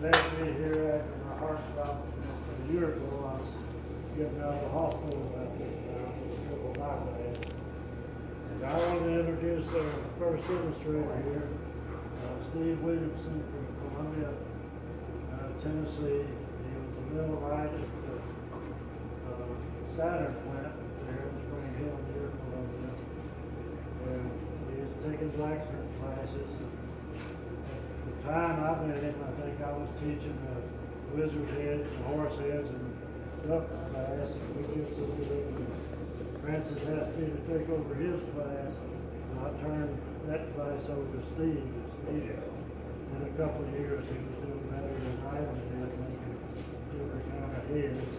left me here after my heart stopped a year ago. I was getting out of the hospital about this time with a triple bypass. And I want to introduce our first illustrator here, Steve Williamson from Columbia, Tennessee. He was a millwright at the Saturn plant there in Spring Hill near Columbia. And he's taking blacksmith classes. At the time I met him, I think I was teaching wizard heads and horse heads and duck class. And we did so good. Francis asked me to take over his class. And I turned that class over to Steve. In a couple of years, he was doing better than I was did, making different kind of heads.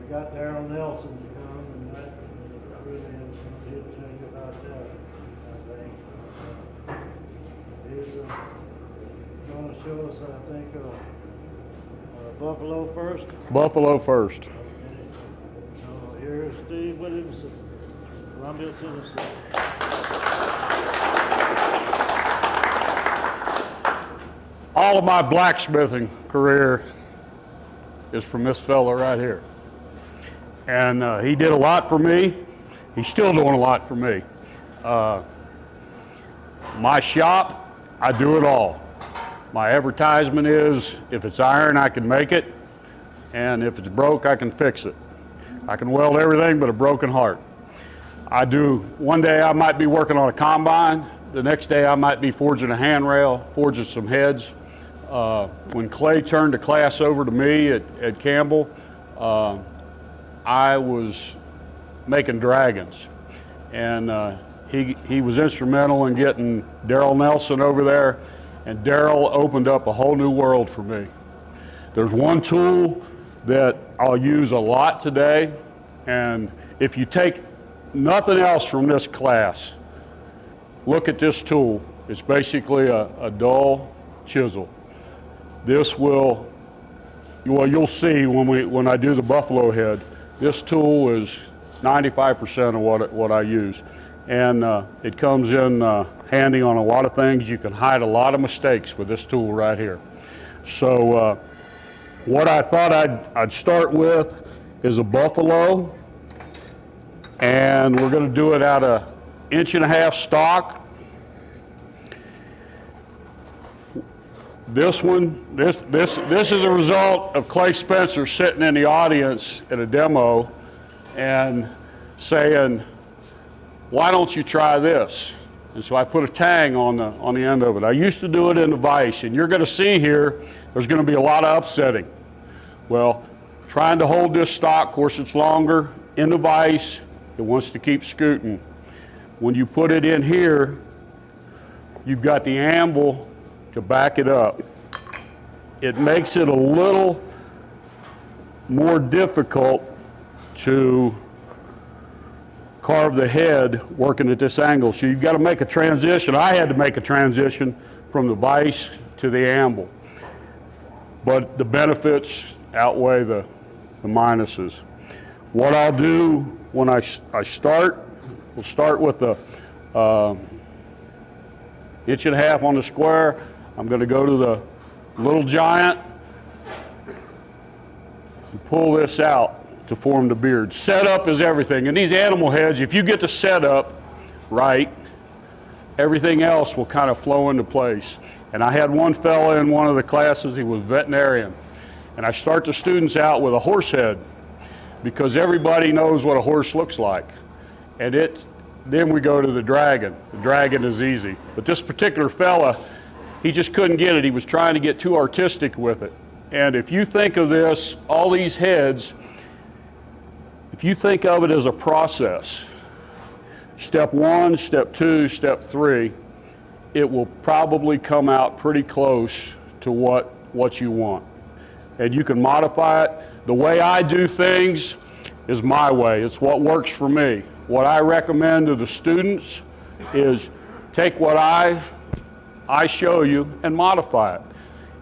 We got Darrell Nelson to come, and that really interesting. He'll tell you about that, I think. He's going to show us, I think, Buffalo first. Buffalo first. Okay. So here's Steve Williamson, Columbia, Tennessee. All of my blacksmithing career is from this fella right here. And he did a lot for me. He's still doing a lot for me. My shop, I do it all. My advertisement is, if it's iron, I can make it. And if it's broke, I can fix it. I can weld everything but a broken heart. One day I might be working on a combine. The next day I might be forging a handrail, forging some heads. When Clay turned the class over to me at Campbell, I was making dragons. And he was instrumental in getting Darrell Nelson over there, and Darrell opened up a whole new world for me. There's one tool that I'll use a lot today, and if you take nothing else from this class, look at this tool. It's basically a dull chisel. This you'll see when I do the buffalo head, this tool is 95% of what I use. And it comes in handy on a lot of things. You can hide a lot of mistakes with this tool right here. So what I thought I'd start with is a buffalo. And we're going to do it out of 1.5 inch stock. This is a result of Clay Spencer sitting in the audience at a demo and saying, why don't you try this? And so I put a tang on the end of it. I used to do it in the vise, and you're going to see here, there's going to be a lot of upsetting. Well, trying to hold this stock, of course it's longer, in the vise, it wants to keep scooting. When you put it in here, you've got the anvil to back it up. It makes it a little more difficult to carve the head working at this angle. So you've got to make a transition. I had to make a transition from the vise to the anvil. But the benefits outweigh the minuses. What I'll do when I start, we'll start with the 1.5 inch on the square. I'm going to go to the little giant and pull this out to form the beard. Setup is everything. And these animal heads, if you get the setup right, everything else will kind of flow into place. And I had one fella in one of the classes, he was veterinarian. And I start the students out with a horse head because everybody knows what a horse looks like. And then we go to the dragon. The dragon is easy. But this particular fella, he just couldn't get it. He was trying to get too artistic with it. And if you think of this, all these heads, if you think of it as a process, step 1, step 2, step 3, it will probably come out pretty close to what you want. And you can modify it. The way I do things is my way. It's what works for me. What I recommend to the students is take what I show you and modify it.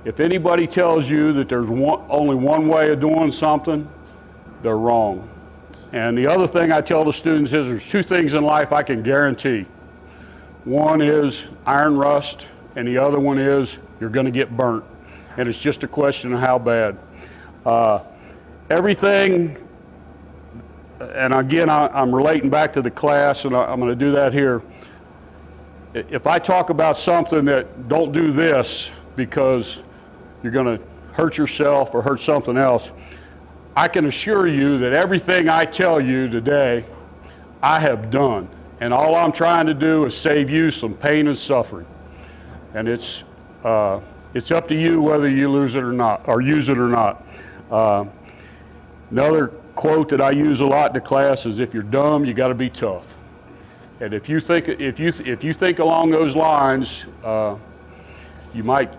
If anybody tells you that there's only one way of doing something, they're wrong. And the other thing I tell the students is there's 2 things in life I can guarantee. One is iron rust, and the other one is you're going to get burnt. and it's just a question of how bad. Everything, and again, I'm relating back to the class, and I'm going to do that here. If I talk about something that don't do this because you're going to hurt yourself or hurt something else, I can assure you that everything I tell you today, I have done. And all I'm trying to do is save you some pain and suffering. And it's up to you whether you lose it or not, or use it or not. Another quote that I use a lot in the class is, if you're dumb, you got to be tough. And if you think along those lines, you might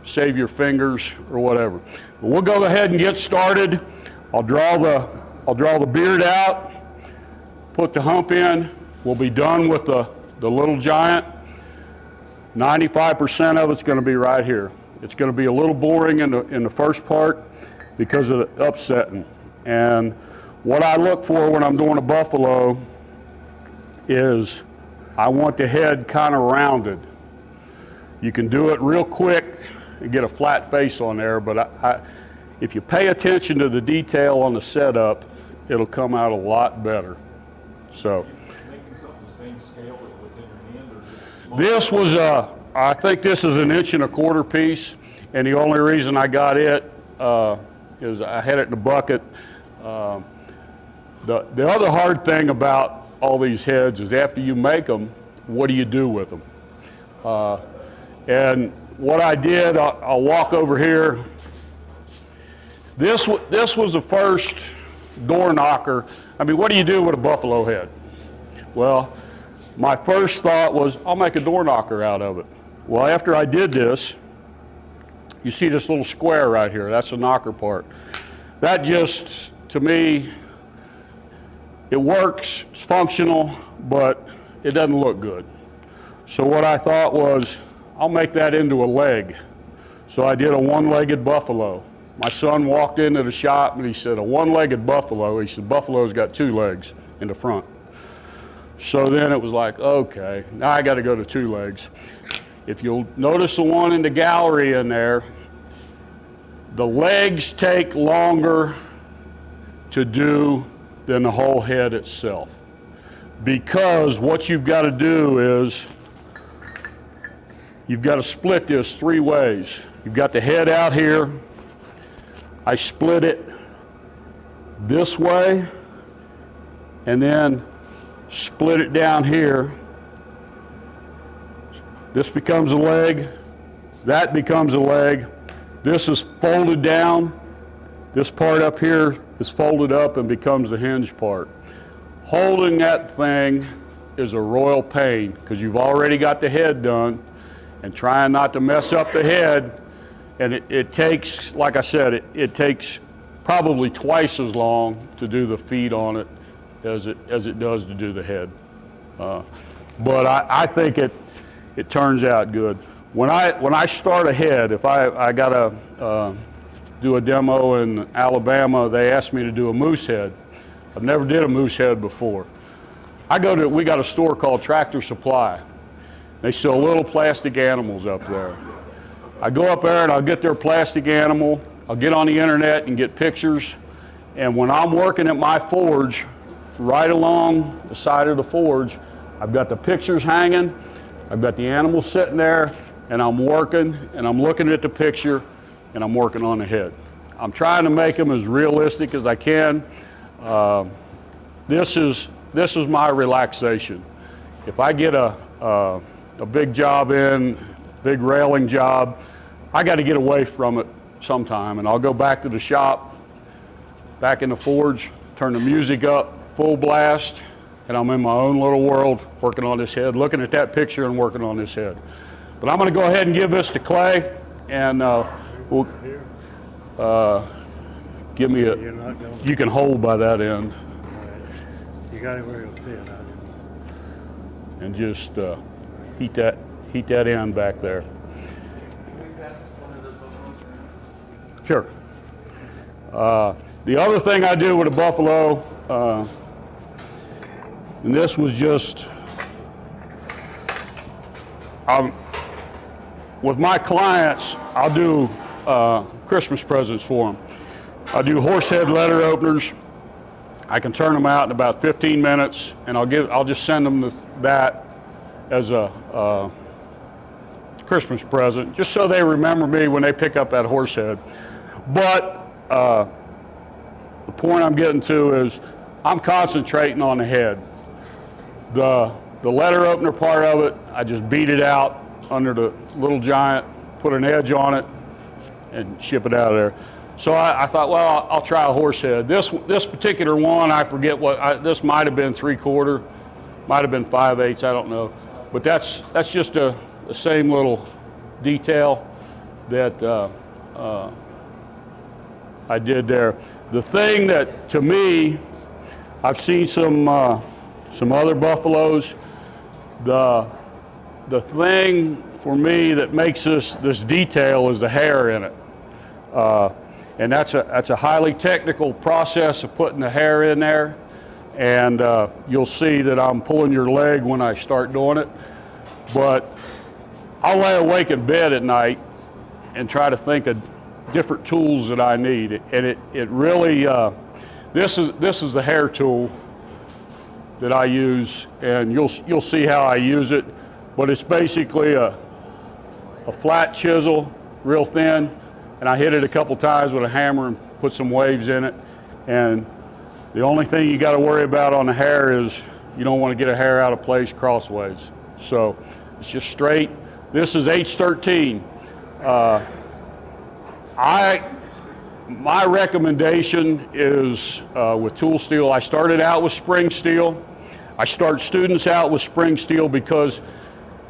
save your fingers or whatever. But we'll go ahead and get started. I'll draw the beard out, put the hump in. We'll be done with the little giant. 95% of it's going to be right here. It's going to be a little boring in the first part because of the upsetting. And what I look for when I'm doing a buffalo is I want the head kind of rounded. You can do it real quick and get a flat face on there, but if you pay attention to the detail on the setup, it'll come out a lot better. So Making something the same scale as what's in your hand, or is it small? this was I think this is 1 1/4 inch piece, and the only reason I got it is I had it in a bucket. The other hard thing about all these heads is after you make them, what do you do with them? And what I did, I'll walk over here. This was the first door knocker. I mean, what do you do with a buffalo head? Well, my first thought was, I'll make a door knocker out of it. Well, after I did this, you see this little square right here, that's the knocker part. That just, to me, it works, it's functional, but it doesn't look good. So what I thought was, I'll make that into a leg. So I did a one-legged buffalo. My son walked into the shop and he said, a one-legged buffalo? He said, buffalo's got 2 legs in the front. So then it was like, okay, now I got to go to 2 legs. If you'll notice the one in the gallery in there, the legs take longer to do than the whole head itself. Because what you've got to do is, you've got to split this 3 ways. You've got the head out here. I split it this way, and then split it down here. This becomes a leg, that becomes a leg. This is folded down. This part up here is folded up and becomes the hinge part. Holding that thing is a royal pain because you've already got the head done, and trying not to mess up the head. And it takes, like I said, it takes probably twice as long to do the feet on it as it does to do the head. But I think it turns out good. When I start a head, if I gotta do a demo in Alabama, they asked me to do a moose head. I've never did a moose head before. We got a store called Tractor Supply. They sell little plastic animals up there. I go up there and I'll get their plastic animal. I'll get on the internet and get pictures. And when I'm working at my forge, right along the side of the forge, I've got the pictures hanging. I've got the animal sitting there, and I'm working, and I'm looking at the picture, and I'm working on the head. I'm trying to make them as realistic as I can. This is my relaxation. If I get a big job in, big railing job, I got to get away from it sometime, and I'll go back to the shop, back in the forge, turn the music up, full blast, and I'm in my own little world working on this head, looking at that picture and working on this head. But I'm going to go ahead and give this to Clay, and we'll give me a, you can hold by that end. You got it where it'll fit, and just heat that end back there. Sure. The other thing I do with a buffalo, and this was just, with my clients, I'll do Christmas presents for them. I do horsehead letter openers. I can turn them out in about 15 minutes, and I'll just send them that as a Christmas present, just so they remember me when they pick up that horsehead. But the point I'm getting to is I'm concentrating on the head. The letter opener part of it, I just beat it out under the Little Giant, put an edge on it, and ship it out of there. So I thought, well, I'll try a horsehead. This particular one, I forget this might have been 3/4, might have been 5/8, I don't know. But that's just the same little detail that I did there. The thing that, to me, I've seen some other buffaloes. The thing for me that makes this detail is the hair in it. And that's a highly technical process of putting the hair in there. And you'll see that I'm pulling your leg when I start doing it. But I'll lay awake in bed at night and try to think of different tools that I need. And it really, this is the hair tool that I use, and you'll see how I use it. But it's basically a flat chisel, real thin, and I hit it a couple times with a hammer and put some waves in it. And the only thing you got to worry about on the hair is you don't want to get a hair out of place crossways. So it's just straight. This is H13. My recommendation is with tool steel. I started out with spring steel. I start students out with spring steel because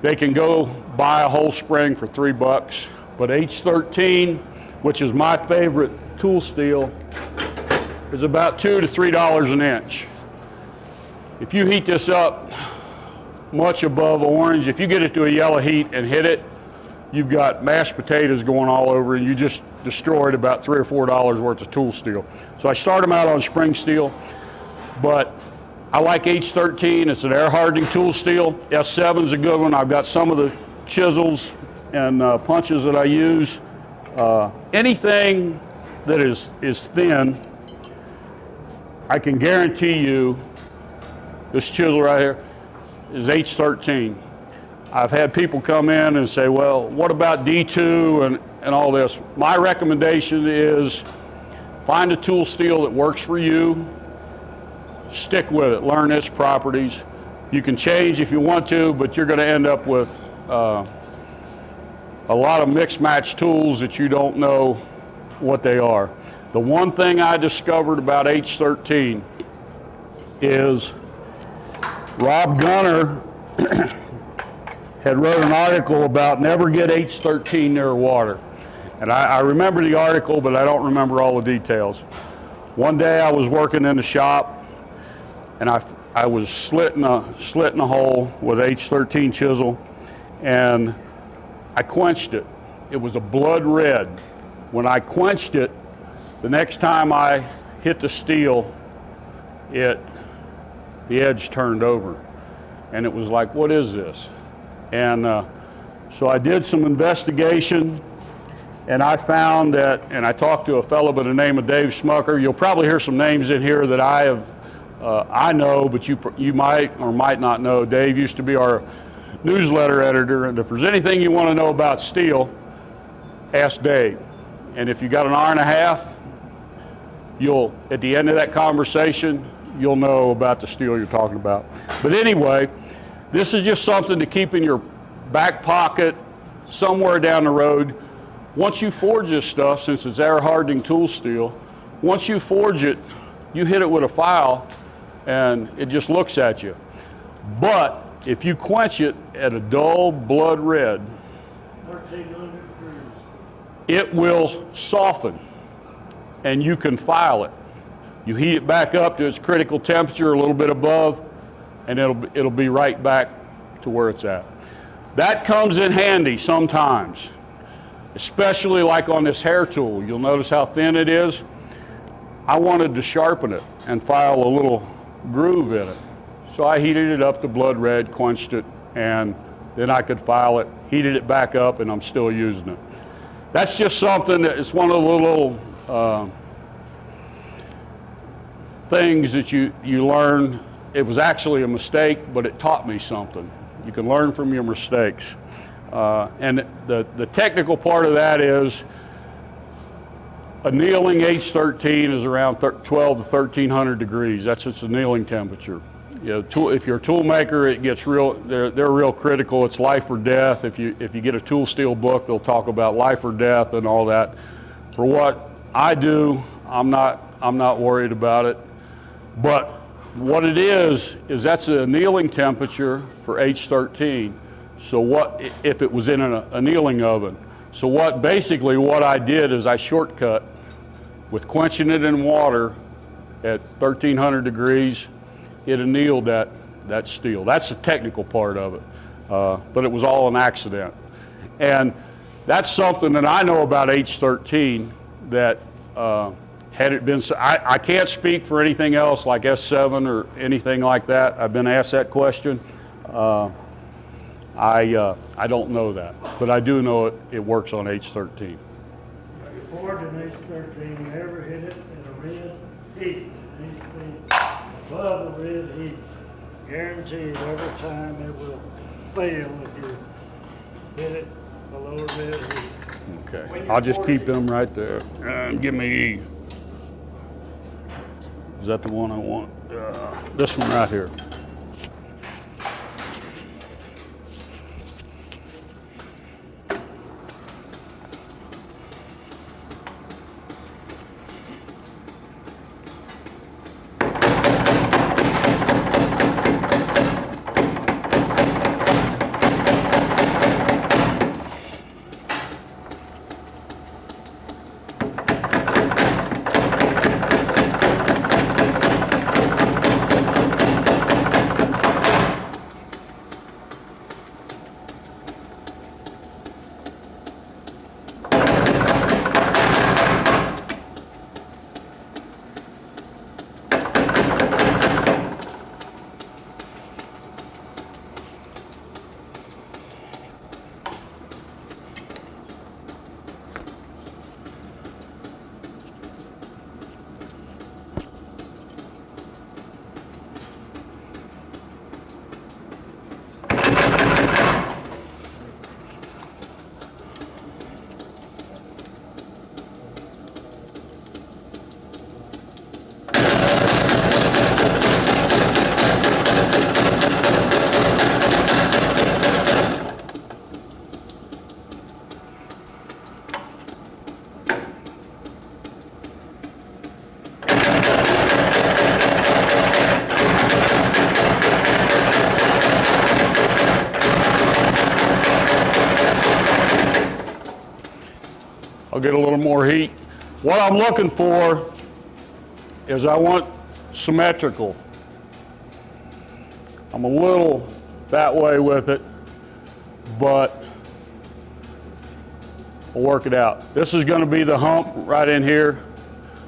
they can go buy a whole spring for $3. But H13, which is my favorite tool steel, is about $2 to $3 an inch. If you heat this up much above orange, if you get it to a yellow heat and hit it, you've got mashed potatoes going all over, and you just destroyed about $3 or $4 worth of tool steel. So I start them out on spring steel, but I like H13. It's an air hardening tool steel. S7 is a good one. I've got some of the chisels and punches that I use. Anything that is thin, I can guarantee you this chisel right here is H13. I've had people come in and say, well, what about D2 and all this? My recommendation is find a tool steel that works for you, stick with it, learn its properties. You can change if you want to, but you're going to end up with a lot of mixed match tools that you don't know what they are. The one thing I discovered about H13 is Rob Gunner had wrote an article about never get H13 near water. And I remember the article, but I don't remember all the details. One day I was working in the shop, and I was slitting a hole with H13 chisel, and I quenched it. It was a blood red. When I quenched it, the next time I hit the steel, the edge turned over. And it was like, what is this? And so I did some investigation, and I found that, and I talked to a fellow by the name of Dave Schmucker. You'll probably hear some names in here that I know, but you might or might not know. Dave used to be our newsletter editor, and if there's anything you want to know about steel, ask Dave. And if you got an hour and a half, at the end of that conversation, you'll know about the steel you're talking about. But anyway, this is just something to keep in your back pocket somewhere down the road. Once you forge this stuff, since it's air hardening tool steel, once you forge it, you hit it with a file and it just looks at you. But if you quench it at a dull blood red, 1300 degrees, it will soften and you can file it. You heat it back up to its critical temperature, a little bit above, and it'll be right back to where it's at. That comes in handy sometimes, especially like on this hair tool. You'll notice how thin it is. I wanted to sharpen it and file a little groove in it. So I heated it up to blood red, quenched it, and then I could file it, heated it back up, and I'm still using it. that's just something that it's one of the little things that you learn. It was actually a mistake, but it taught me something. You can learn from your mistakes. And the technical part of that is annealing H13 is around 12 to 1300 degrees. That's its annealing temperature. You know, if you're a tool maker, it gets real. They're real critical. It's life or death. If you get a tool steel book, they'll talk about life or death and all that. For what I do, I'm not worried about it. But what it is that's the annealing temperature for H13. So what if it was in an annealing oven? So basically what I did is I shortcut with quenching it in water at 1300 degrees. It annealed that steel. That's the technical part of it, but it was all an accident. And that's something that I know about H13 that had it been, I can't speak for anything else like S7 or anything like that. I've been asked that question. I don't know that, but I do know it works on H13. Forged in H13, never hit it in a red heat. It needs to be above the red heat. Guaranteed every time it will fail if you hit it below red heat. Okay, I'll just keep them right there. And give me E. Is that the one I want? This one right here. I'll get a little more heat. What I'm looking for is I want symmetrical. I'm a little that way with it, but we'll work it out. This is going to be the hump right in here.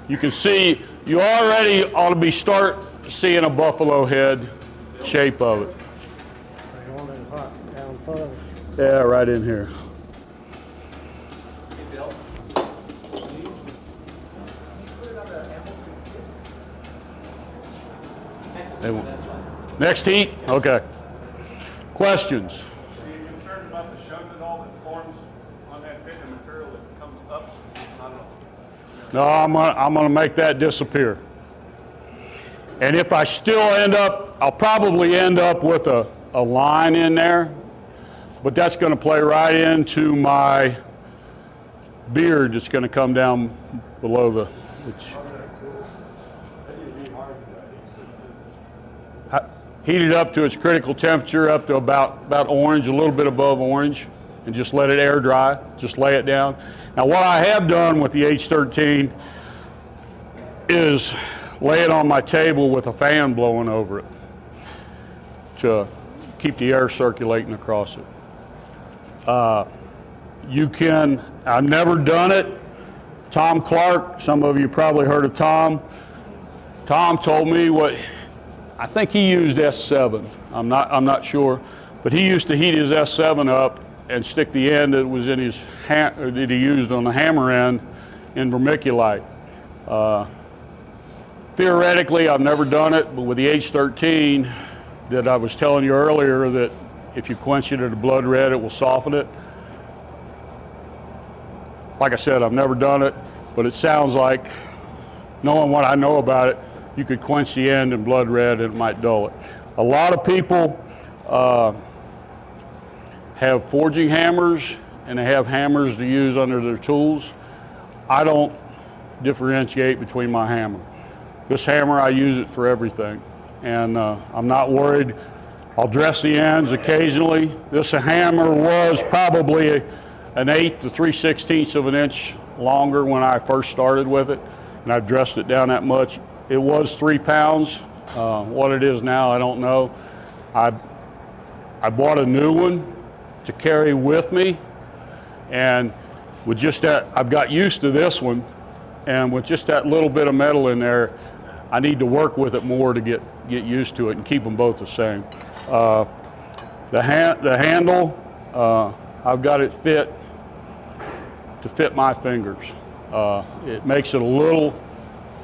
You can see, you already ought to start seeing a buffalo head shape of it. They want it hot down further. Yeah, right in here. Next heat? Okay. Questions? Are you concerned about the show at all that forms on that thicker material that comes up? I don't know. No, I'm gonna make that disappear. And if I still end up, I'll probably end up with a line in there, but that's gonna play right into my beard that's gonna come down below the, heat it up to its critical temperature, up to about orange, a little bit above orange, and just let it air dry. Just lay it down. Now what I have done with the H13 is lay it on my table with a fan blowing over it to keep the air circulating across it. You can, I've never done it. Tom Clark, some of you probably heard of Tom. Tom told me what, I think he used S7. I'm not sure, but he used to heat his S7 up and stick the end that was in his that he used on the hammer end in vermiculite. Theoretically, I've never done it, but with the H13 that I was telling you earlier, that if you quench it at a blood red, it will soften it. Like I said, I've never done it, but it sounds like, knowing what I know about it, you could quench the end in blood red and it might dull it. A lot of people have forging hammers and they have hammers to use under their tools. I don't differentiate between my hammer. This hammer, I use it for everything, and I'm not worried. I'll dress the ends occasionally. This hammer was probably an 1/8 to 3/16 of an inch longer when I first started with it, and I've dressed it down that much. It was 3 pounds. What it is now, I don't know. I bought a new one to carry with me, and with just that, I've got used to this one, and with just that little bit of metal in there, I need to work with it more to get used to it and keep them both the same. The handle, I've got it to fit my fingers. It makes it a little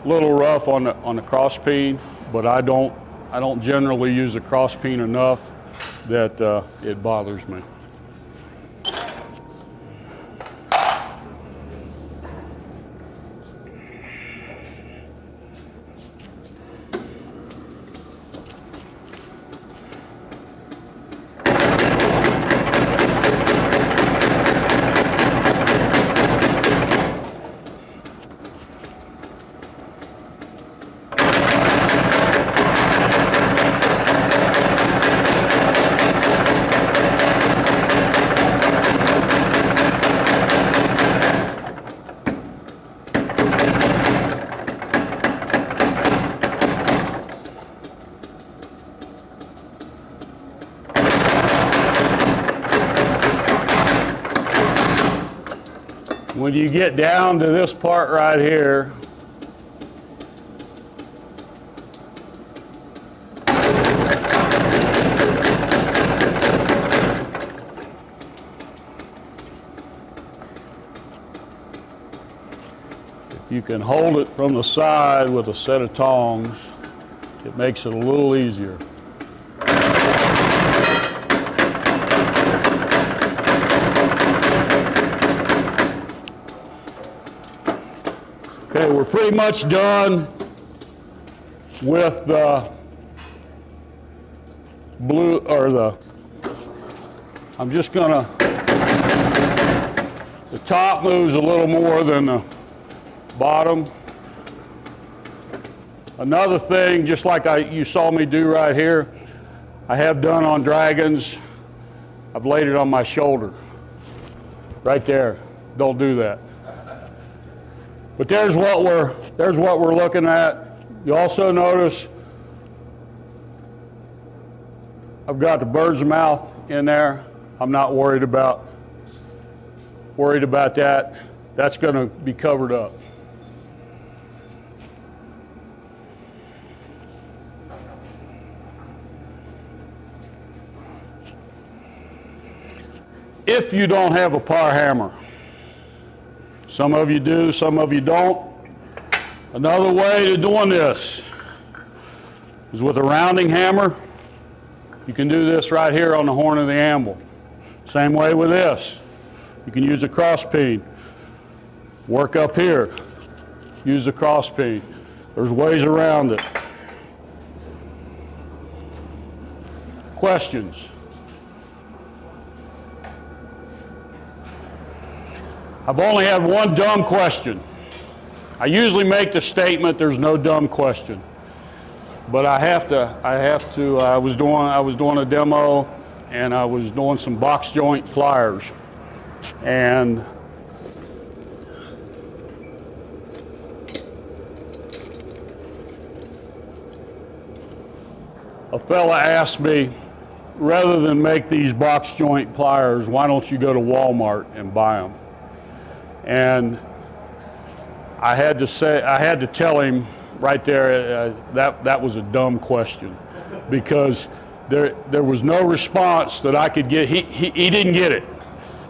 rough on the cross peen, but I don't generally use the cross peen enough that it bothers me. When you get down to this part right here, if you can hold it from the side with a set of tongs, it makes it a little easier. Okay, we're pretty much done with the blue, or I'm just gonna, the top moves a little more than the bottom. Another thing, just like you saw me do right here, I have done on dragons, I've laid it on my shoulder. Right there, don't do that. But there's what we're looking at. You also notice I've got the bird's mouth in there. I'm not worried about that. That's going to be covered up. If you don't have a power hammer, some of you do, some of you don't. Another way to doing this is with a rounding hammer. You can do this right here on the horn of the anvil. Same way with this. You can use a cross peen. Work up here. Use a cross peen. There's ways around it. Questions? I've only had one dumb question. I usually make the statement, there's no dumb question. But I was doing a demo, and I was doing some box joint pliers. And a fella asked me, rather than make these box joint pliers, why don't you go to Walmart and buy them? And I had to tell him right there that was a dumb question, because there was no response that I could get. He didn't get it.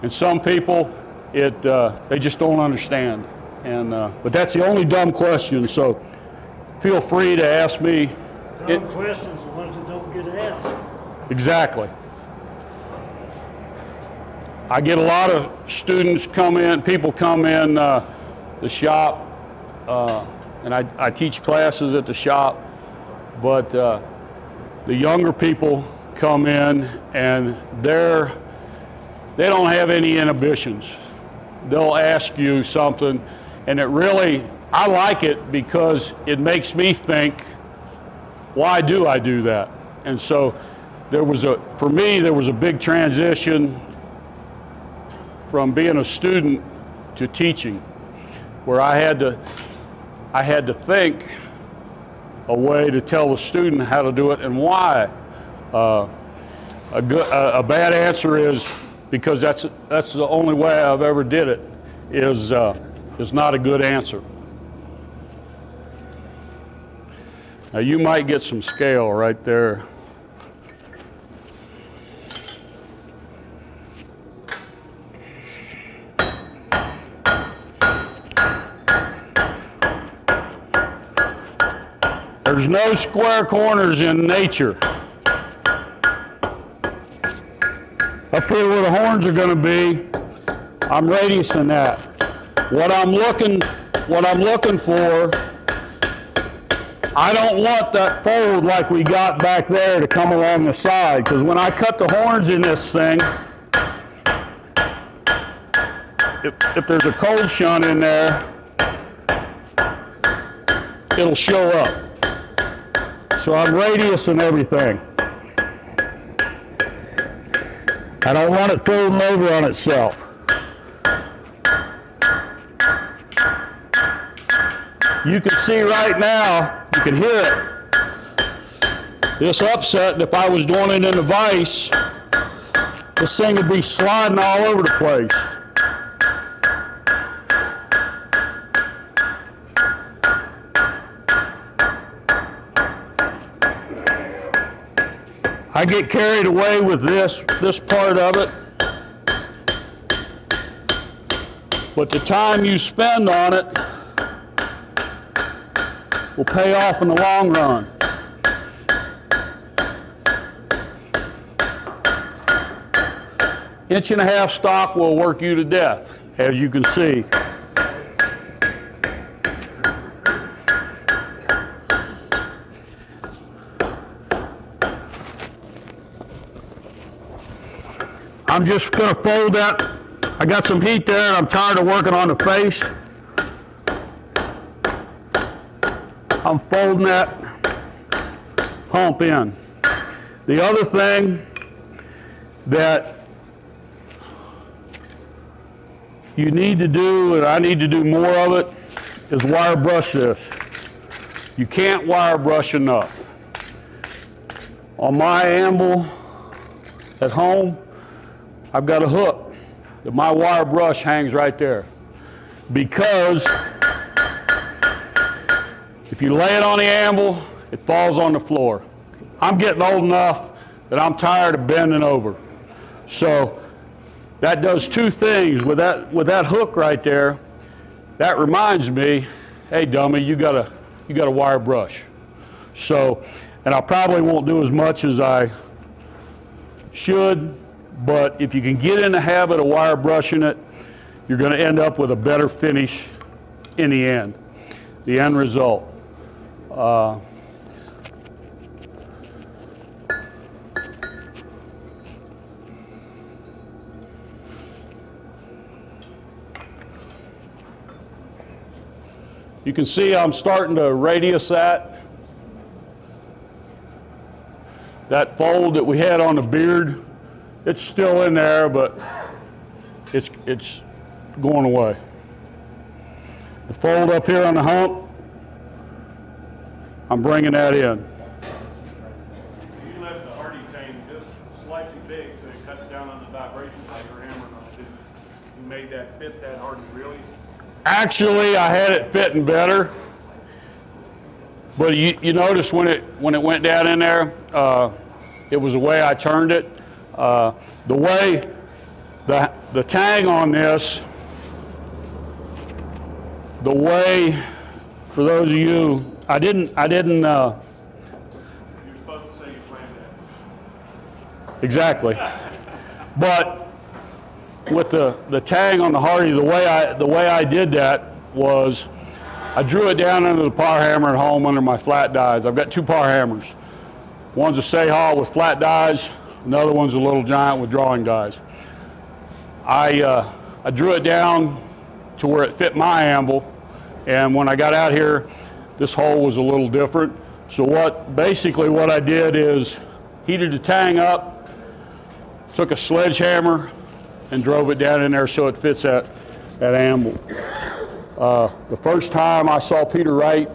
And some people, they just don't understand. And but that's the only dumb question. So feel free to ask me. Dumb questions, the ones that don't get asked. Exactly. I get a lot of students come in, people come in the shop, and I teach classes at the shop, but the younger people come in and they don't have any inhibitions. They'll ask you something, and I like it because it makes me think, why do I do that? And so for me, there was a big transition from being a student to teaching, where I had to think a way to tell the student how to do it and why. A bad answer is because that's the only way I've ever did it is not a good answer. Now you might get some scale right there. There's no square corners in nature. Up here where the horns are going to be, I'm radiusing that. What I'm looking for, I don't want that fold like we got back there to come along the side, because when I cut the horns in this thing, if there's a cold shunt in there, it'll show up. So I'm radiusing everything. I don't want it folding over on itself. You can see right now, you can hear it. This upset, and if I was doing it in a vise, this thing would be sliding all over the place. I get carried away with this part of it, but the time you spend on it will pay off in the long run. Inch and a half stock will work you to death, as you can see. I'm just going to fold that. I got some heat there and I'm tired of working on the face. I'm folding that hump in. The other thing that you need to do, and I need to do more of it, is wire brush this. You can't wire brush enough. On my anvil at home, I've got a hook that my wire brush hangs right there, because if you lay it on the anvil, it falls on the floor. I'm getting old enough that I'm tired of bending over. So that does two things with that hook right there. That reminds me, hey dummy, you got a wire brush. So, and I probably won't do as much as I should, but if you can get in the habit of wire brushing it, you're going to end up with a better finish in the end result. You can see I'm starting to radius that fold that we had on the beard. It's still in there, but it's going away. The fold up here on the hump, I'm bringing that in. You left the hardy chain just slightly big so it cuts down on the vibrations like you're hammering on it. You made that fit that hardy really? Actually, I had it fitting better, but you notice when it went down in there, it was the way I turned it. The way the the tang on this, the way, for those of you, I didn't. You're supposed to say you planned that. Exactly. But with the tang on the Hardy, the way I did that was I drew it down under the power hammer at home under my flat dies. I've got two power hammers. One's a Sayha with flat dies, another one's a Little Giant with drawing dies. I drew it down to where it fit my anvil, and when I got out here, this hole was a little different. So basically what I did is heated the tang up, took a sledgehammer and drove it down in there so it fits that anvil. The first time I saw Peter Ross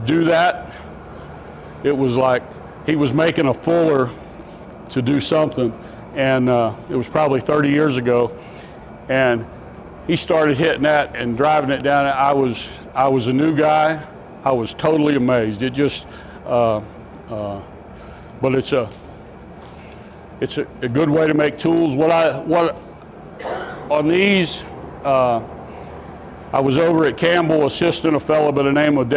do that, it was like he was making a fuller to do something, and it was probably 30 years ago, and he started hitting that and driving it down. I was a new guy. I was totally amazed. It just, but it's a good way to make tools. On these, I was over at Campbell assisting a fellow by the name of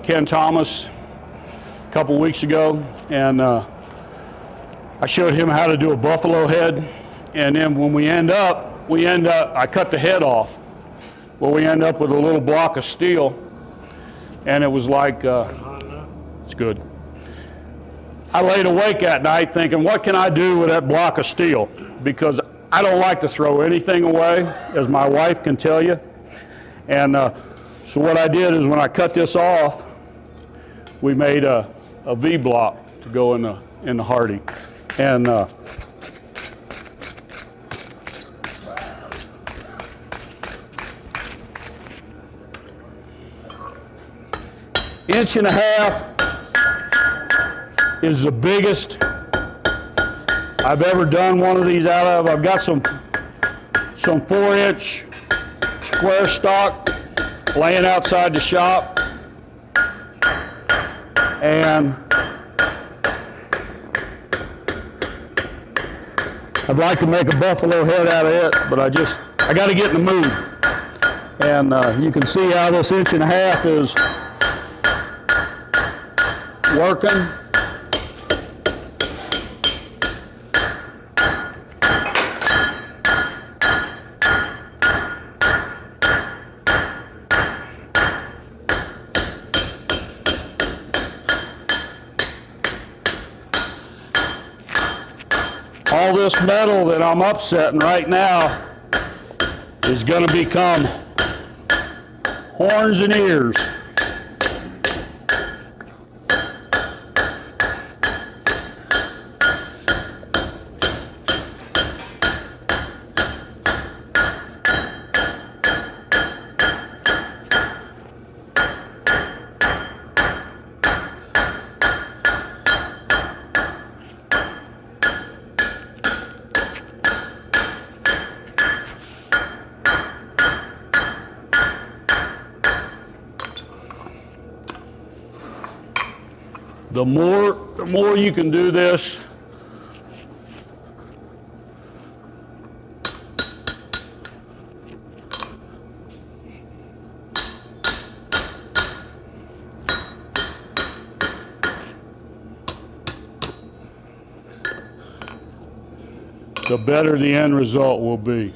Ken Thomas a couple weeks ago, and I showed him how to do a buffalo head, and then when we end up, I cut the head off. Well, we end up with a little block of steel, and it was like, it's good. I laid awake that night thinking, what can I do with that block of steel? Because I don't like to throw anything away, as my wife can tell you. And so what I did is when I cut this off, we made a V block to go in the Hardy. And inch and a half is the biggest I've ever done one of these out of. I've got some 4-inch square stock laying outside the shop, and I'd like to make a buffalo head out of it, but I got to get in the mood. And you can see how this inch and a half is working. All this metal that I'm upsetting right now is going to become horns and ears. The more you can do this, the better the end result will be.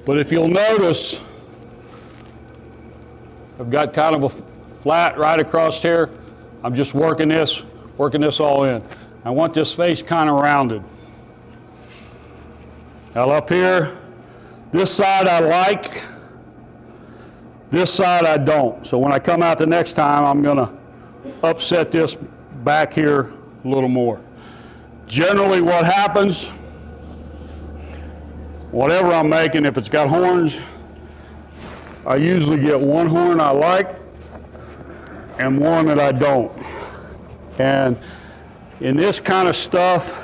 But if you'll notice, I've got kind of a flat right across here. I'm just working this all in. I want this face kind of rounded. Now up here, this side I like, this side I don't. So when I come out the next time, I'm gonna upset this back here a little more. Generally what happens, whatever I'm making, if it's got horns, I usually get one horn I like, and one that I don't. And in this kind of stuff,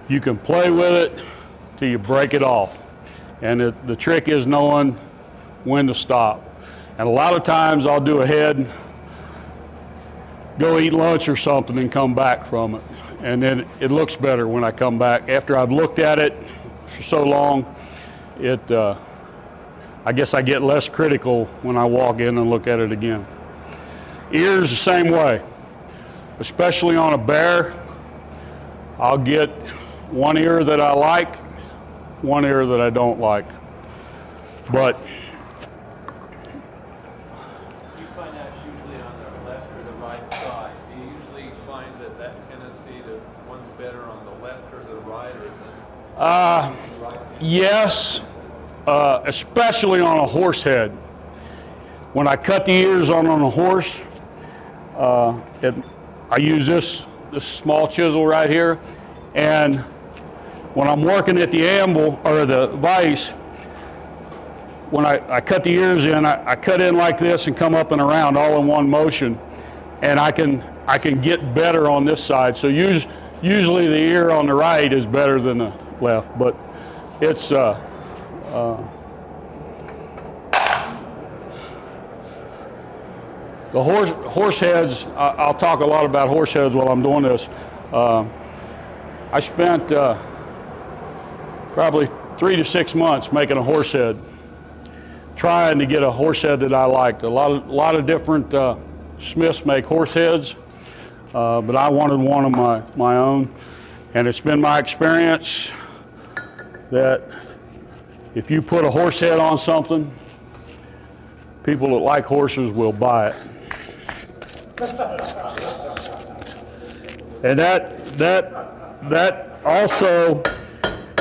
you can play with it till you break it off. And the trick is knowing when to stop. And a lot of times I'll do a head, go eat lunch or something and come back from it. And then it looks better when I come back. After I've looked at it for so long, I guess I get less critical when I walk in and look at it again. Ears the same way, especially on a bear. I'll get one ear that I like, one ear that I don't like. But you find that's usually on the left or the right side. Do you usually find that tendency to one's better on the left or the right, or it doesn't? yes, especially on a horse head. When I cut the ears on a horse, I use this small chisel right here, and when I'm working at the anvil or the vise, when I cut the ears in, I cut in like this and come up and around all in one motion, and I can get better on this side. So usually the ear on the right is better than the left, but it's the horse heads. I'll talk a lot about horse heads while I'm doing this. I spent probably 3 to 6 months making a horse head, trying to get a horse head that I liked. A lot of different smiths make horse heads, but I wanted one of my own. And it's been my experience that if you put a horse head on something, people that like horses will buy it. And that also,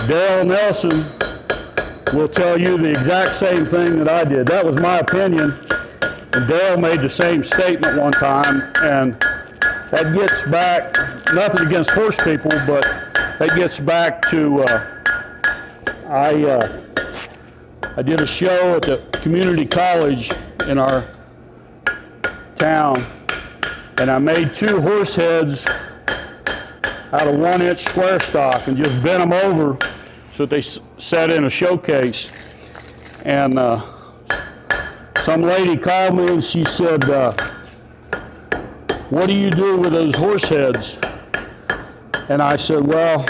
Dale Nelson will tell you the exact same thing that I did. That was my opinion, and Dale made the same statement one time, and that gets back, nothing against horse people, but that gets back to, I did a show at the community college in our town, and I made 2 horse heads out of 1-inch square stock and just bent them over so that they sat in a showcase. And some lady called me and she said, what do you do with those horse heads? And I said, well,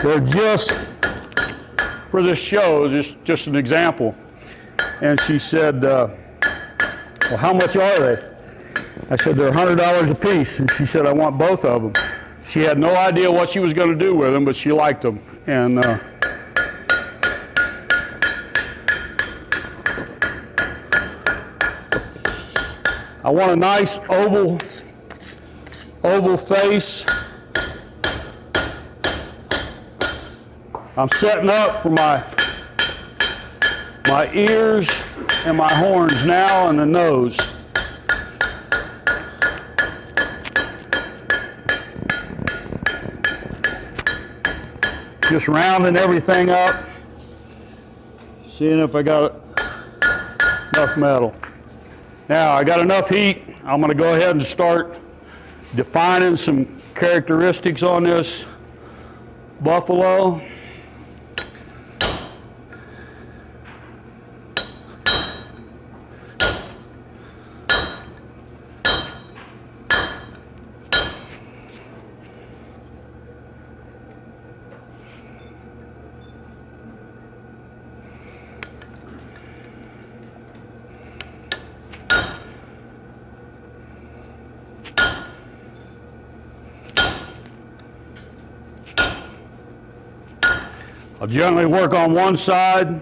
they're just for this show, just an example. And she said, well, how much are they? I said, they're $100 a piece. And she said, I want both of them. She had no idea what she was going to do with them, but she liked them. And I want a nice oval face. I'm setting up for my ears and my horns now, and the nose. Just rounding everything up, seeing if I got enough metal. Now I got enough heat. I'm going to go ahead and start defining some characteristics on this buffalo. I'll generally work on one side.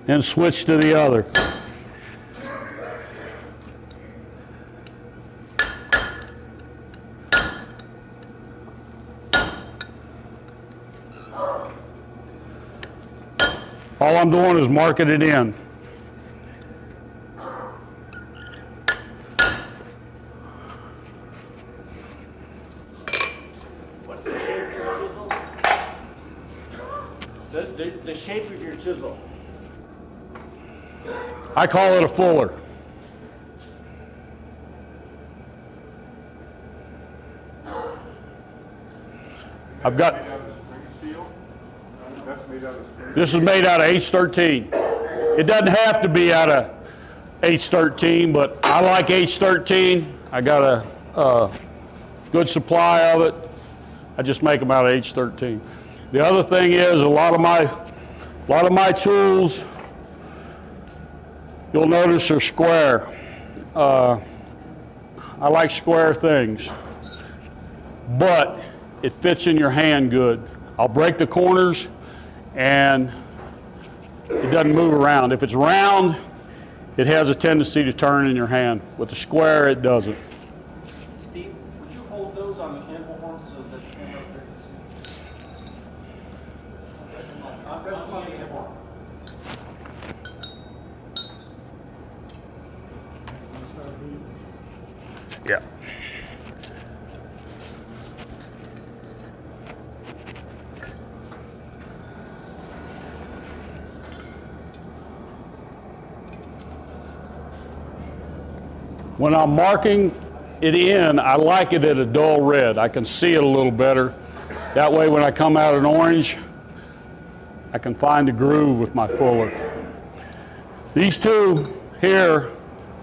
And switch to the other. All I'm doing is marking it in. chisel? I call it a fuller. I've got, Made out of spring steel? That's made out of spring. this is made out of H13. It doesn't have to be out of H13, but I like H13. I got a good supply of it. I just make them out of H13. The other thing is a lot of my tools, you'll notice, are square. I like square things, but it fits in your hand good. I'll break the corners and it doesn't move around. If it's round, it has a tendency to turn in your hand. With the square, it doesn't. Steve, would you hold those on the anvil horn so that the camera fits? Rest them on the anvil horn. Yeah. When I'm marking it in, I like it at a dull red. I can see it a little better. That way when I come out an orange, I can find a groove with my fuller. These two here,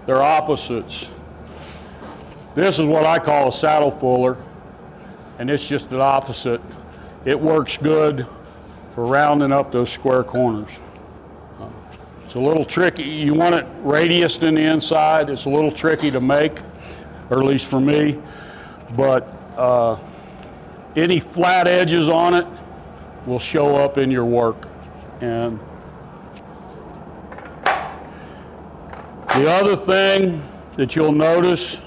they're opposites. This is what I call a saddle fuller, and it's just an opposite. It works good for rounding up those square corners. It's a little tricky. You want it radiused in the inside. It's a little tricky to make, or at least for me, but any flat edges on it will show up in your work. And the other thing that you'll notice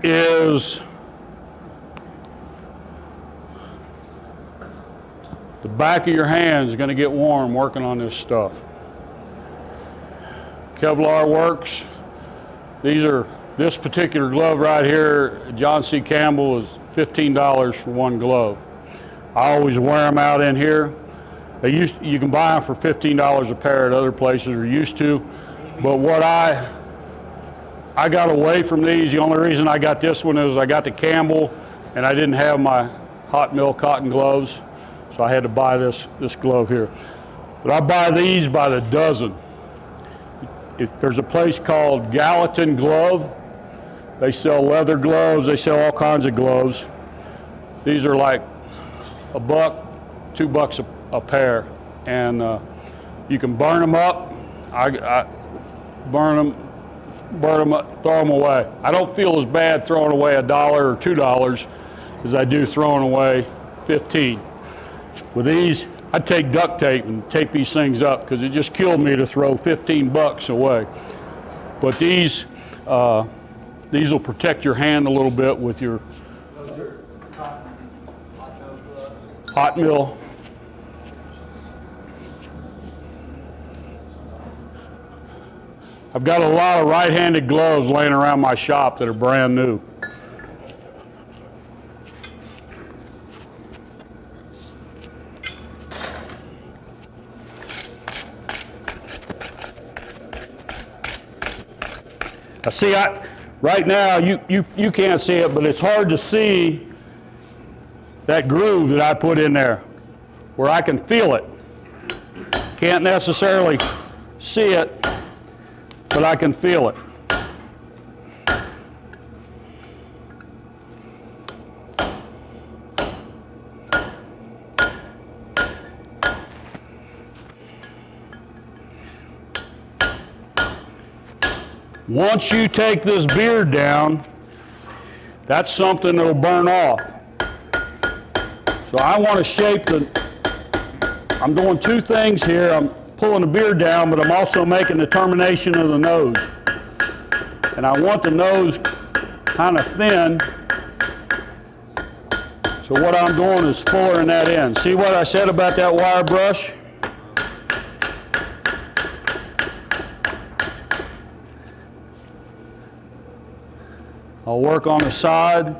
is the back of your hand is going to get warm working on this stuff. Kevlar works. This particular glove right here, John C. Campbell, is $15 for one glove. I always wear them out in here. You can buy them for $15 a pair at other places, or used to. But what I got away from these, the only reason I got this one is I got the Campbell and I didn't have my hot mill cotton gloves, so I had to buy this glove here. But I buy these by the dozen. There's a place called Gallatin Glove. They sell leather gloves, they sell all kinds of gloves. These are like $1, $2 a pair, and you can burn them up. I burn them up, throw them away. I don't feel as bad throwing away $1 or $2 as I do throwing away 15. With these, I take duct tape and tape these things up because it just killed me to throw $15 away. But these will protect your hand a little bit with your Those are cotton hot mill gloves. hot mill. I've got a lot of right-handed gloves laying around my shop that are brand new. Now see, right now you can't see it, but it's hard to see that groove that I put in there where I can feel it. Can't necessarily see it, but I can feel it. Once you take this beard down, that's something that'll burn off. So I want to shape I'm doing two things here. I'm pulling the beard down, but I'm also making the termination of the nose. And I want the nose kind of thin. So what I'm doing is fullering that in. See what I said about that wire brush? I'll work on the side.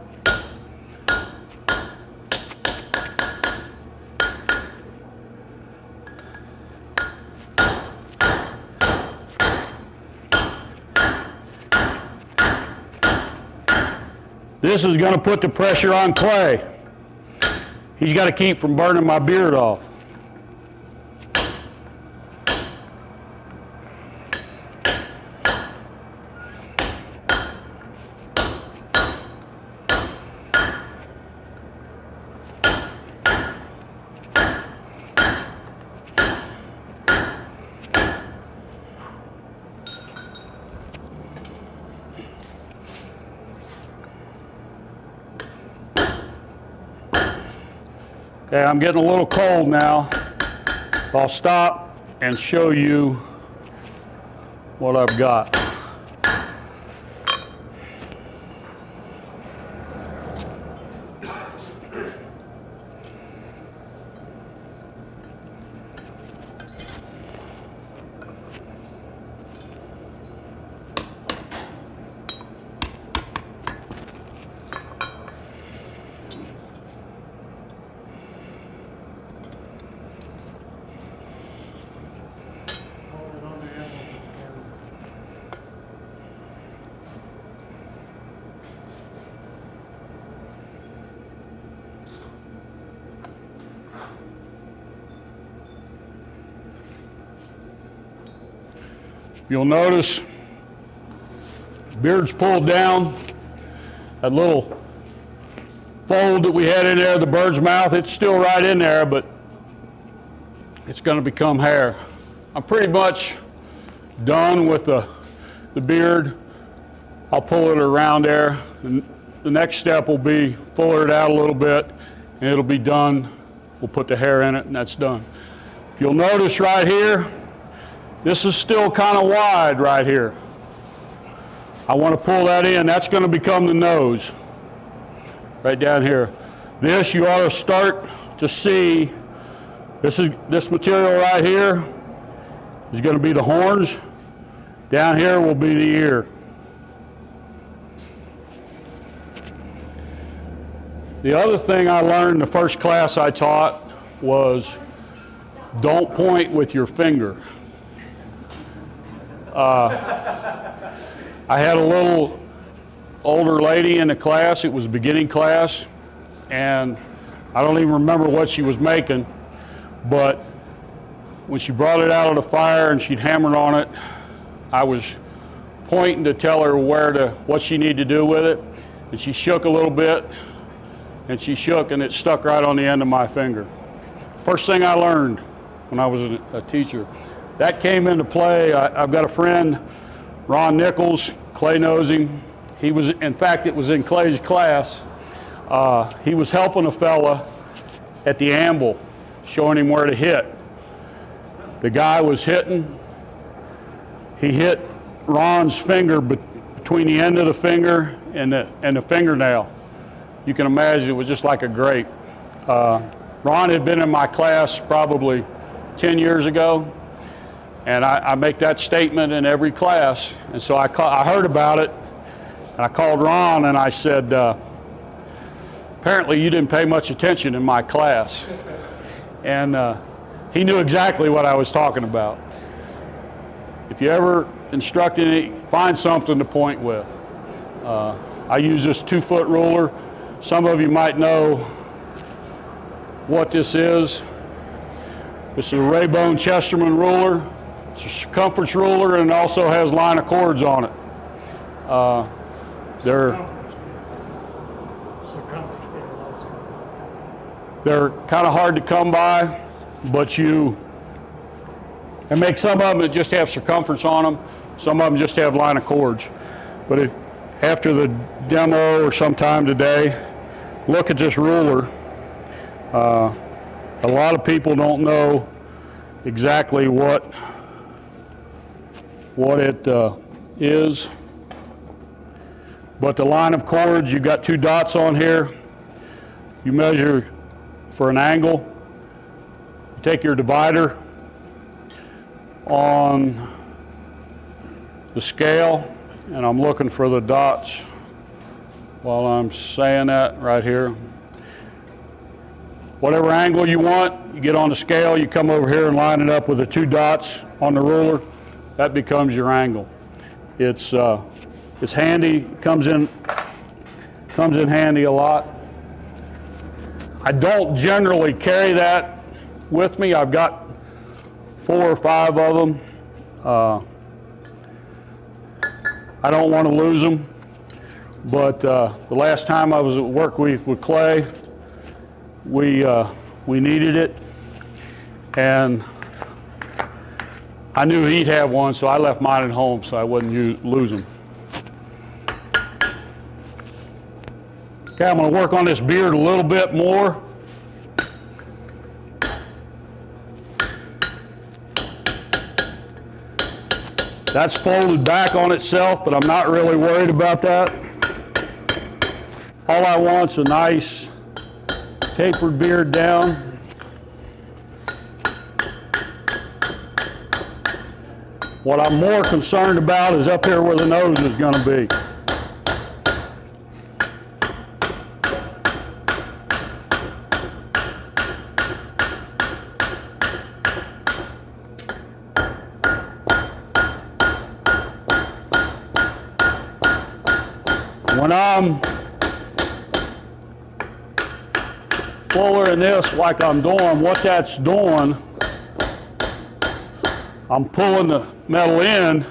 This is going to put the pressure on Clay. He's got to keep from burning my beard off. Okay, I'm getting a little cold now. I'll stop and show you what I've got. You'll notice beard's pulled down. That little fold that we had in there, the bird's mouth, it's still right in there, but it's going to become hair. I'm pretty much done with the beard. I'll pull it around there. And the next step will be fuller it out a little bit, and it'll be done. We'll put the hair in it, and that's done. If you'll notice right here, this is still kind of wide right here. I want to pull that in. That's going to become the nose right down here. This you ought to start to see. This material right here is going to be the horns. Down here will be the ear. The other thing I learned in the first class I taught was don't point with your finger. I had a little older lady in the class. It was a beginning class, and I don't even remember what she was making, but when she brought it out of the fire and she'd hammered on it, I was pointing to tell her what she needed to do with it, and she shook a little bit, and she shook, and it stuck right on the end of my finger. First thing I learned when I was a teacher. That came into play. I've got a friend, Ron Nichols. Clay knows him. He was, in fact, it was in Clay's class. He was helping a fella at the anvil, showing him where to hit. The guy was hitting. He hit Ron's finger between the end of the finger and the fingernail. You can imagine it was just like a grape. Ron had been in my class probably 10 years ago. And I make that statement in every class. And so I heard about it, and I called Ron and I said, apparently you didn't pay much attention in my class. And he knew exactly what I was talking about. If you ever instruct any, find something to point with. I use this 2-foot ruler. Some of you might know what this is. This is a Raybone Chesterman ruler. It's a circumference ruler, and it also has line of cords on it. They're kind of hard to come by, but and make some of them that just have circumference on them. Some of them just have line of cords. But after the demo or sometime today, look at this ruler. A lot of people don't know exactly what it is, but the line of cords, you've got 2 dots on here. You measure for an angle. You take your divider on the scale, and I'm looking for the dots while I'm saying that right here. Whatever angle you want, you get on the scale, you come over here and line it up with the 2 dots on the ruler. That becomes your angle. It's handy, comes in Comes in handy a lot. I don't generally carry that with me. I've got 4 or 5 of them. I don't want to lose them, but the last time I was at work with Clay, we needed it, and I knew he'd have one, so I left mine at home so I wouldn't lose them. Okay, I'm going to work on this beard a little bit more. That's folded back on itself, but I'm not really worried about that. All I want's a nice tapered beard down. What I'm more concerned about is up here where the nose is going to be. When I'm fuller in this like I'm doing, what that's doing, I'm pulling the metal in,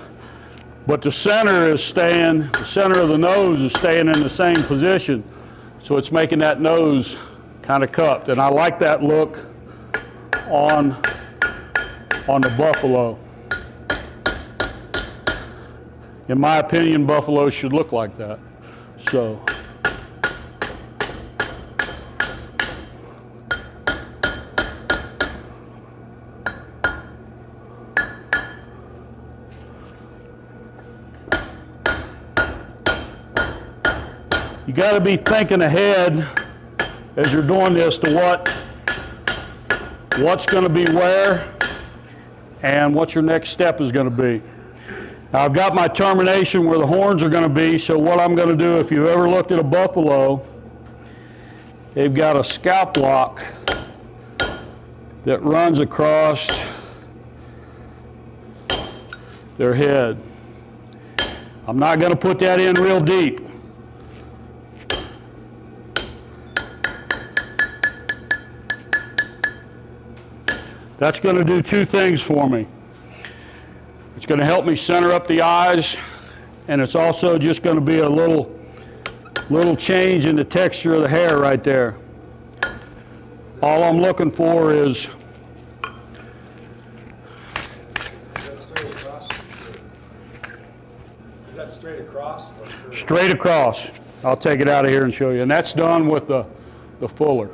but the center is staying, the center of the nose is staying in the same position. So it's making that nose kind of cupped. And I like that look on the buffalo. In my opinion, buffalo should look like that. So you got to be thinking ahead as you're doing this to what's going to be where and what your next step is going to be. Now I've got my termination where the horns are going to be, so what I'm going to do, if you've ever looked at a buffalo, they've got a scalp lock that runs across their head. I'm not going to put that in real deep. That's going to do 2 things for me. It's going to help me center up the eyes, and it's also just going to be a little change in the texture of the hair right there. All I'm looking for is Is that straight across? straight across. I'll take it out of here and show you. And that's done with the fuller.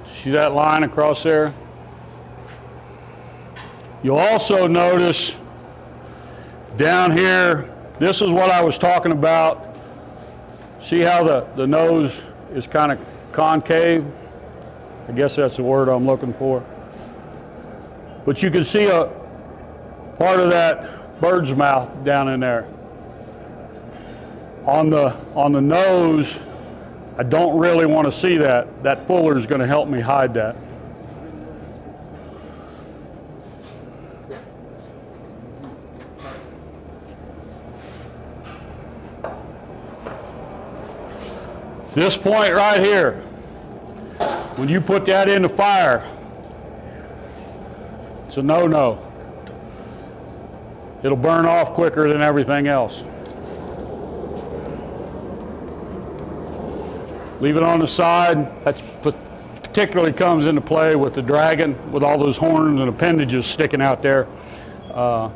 See that line across there? You'll also notice down here, this is what I was talking about. See how the nose is kind of concave? I guess that's the word I'm looking for. But you can see a part of that bird's mouth down in there. On the nose, I don't really want to see that. That fuller is going to help me hide that. This point right here, when you put that in the fire, it's a no-no. It'll burn off quicker than everything else. Leave it on the side. That particularly comes into play with the dragon, with all those horns and appendages sticking out there. So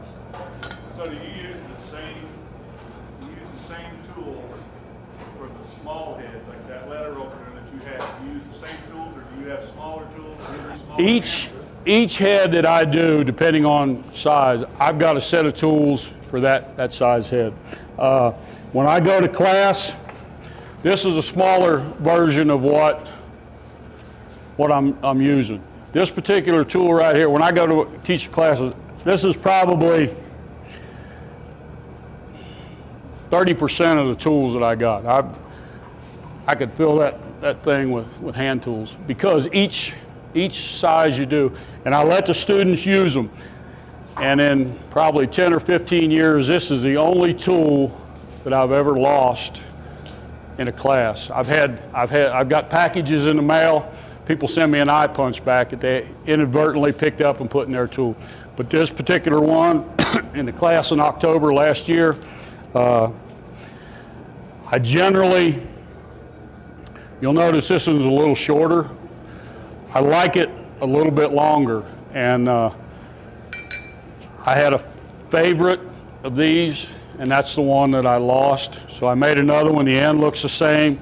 do you use the same tool for the small heads, like that letter opener that you have? Do you use the same tools, or do you have smaller tools? Each head that I do, depending on size, I've got a set of tools for that size head. When I go to class, this is a smaller version of what what I'm using. This particular tool right here, when I go to teach classes, this is probably 30% of the tools that I got. I could fill that thing with hand tools, because each size you do, and I let the students use them. And in probably 10 or 15 years, this is the only tool that I've ever lost in a class. I've got packages in the mail. People send me an eye punch back that they inadvertently picked up and put in their tool. But this particular one, in the class in October last year, I generally, you'll notice this one's a little shorter. I like it a little bit longer, and I had a favorite of these, and that's the one that I lost. So I made another one. The end looks the same,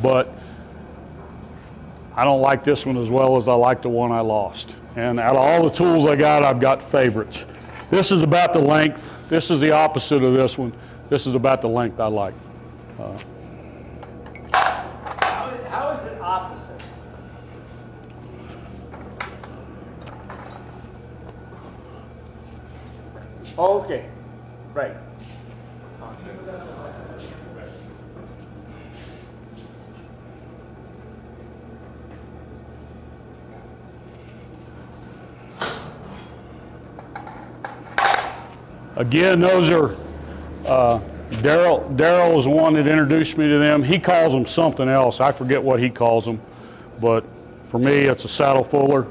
but I don't like this one as well as I like the one I lost. And out of all the tools I got, I've got favorites. This is about the length. This is the opposite of this one. This is about the length I like. How is it opposite? Okay, right. Again, those are, Daryl is the one that introduced me to them. He calls them something else. I forget what he calls them, but for me, it's a saddle fuller.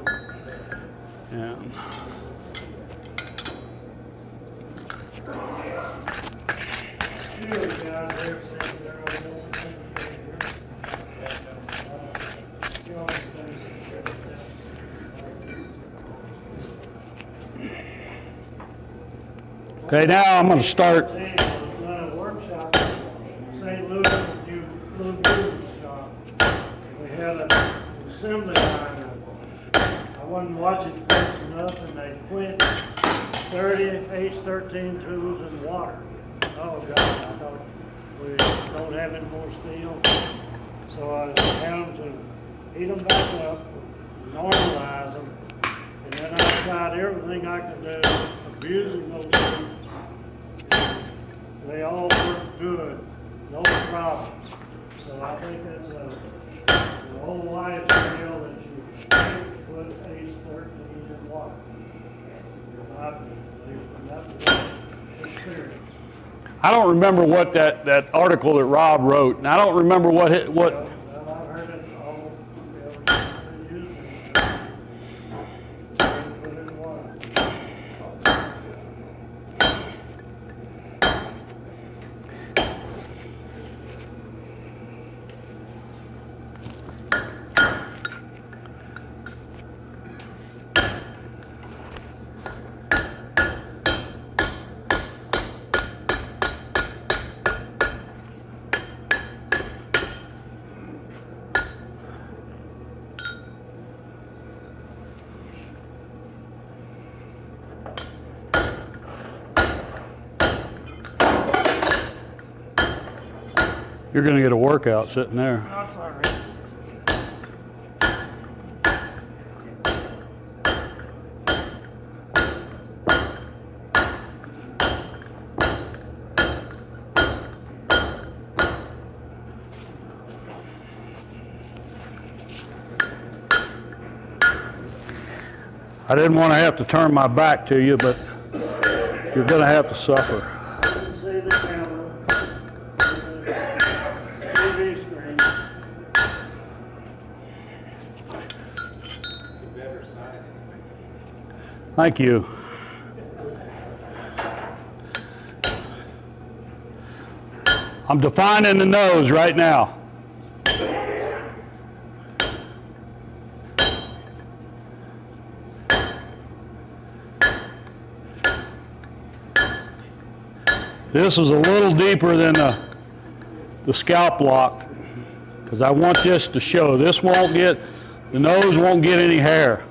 And okay, now I'm going to start. Run a workshop in St. Louis, Blue Blues shop. We had an assembly line. I wasn't watching close enough, and they quit 30 H13 tools in water. Oh God, I thought we don't have any more steel. So I had them to heat them back up, normalize them, and then I tried everything I could do, abusing those tools. They all work good, no problems. So I think that's a whole life skill that you can't put H13 in water. Not, at least from that experience. I don't remember what that article that Rob wrote, and I don't remember what. Well, I've heard it all, every used it. Put it in water. You're going to get a workout sitting there. That's all right. I didn't want to have to turn my back to you, but you're going to have to suffer. See the camera. TV screen. Thank you. I'm defining the nose right now. This is a little deeper than the scalp lock, because I want this to show. This won't get, the nose won't get any hair.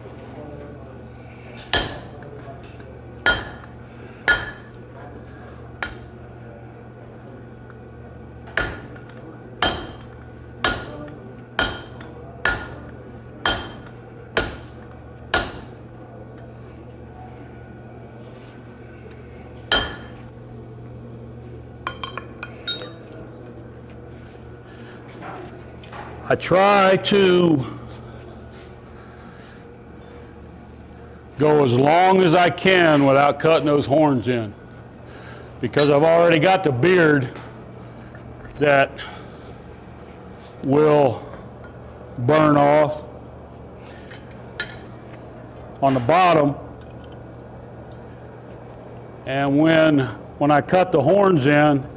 I try to go as long as I can without cutting those horns in, because I've already got the beard that will burn off on the bottom, and when I cut the horns in,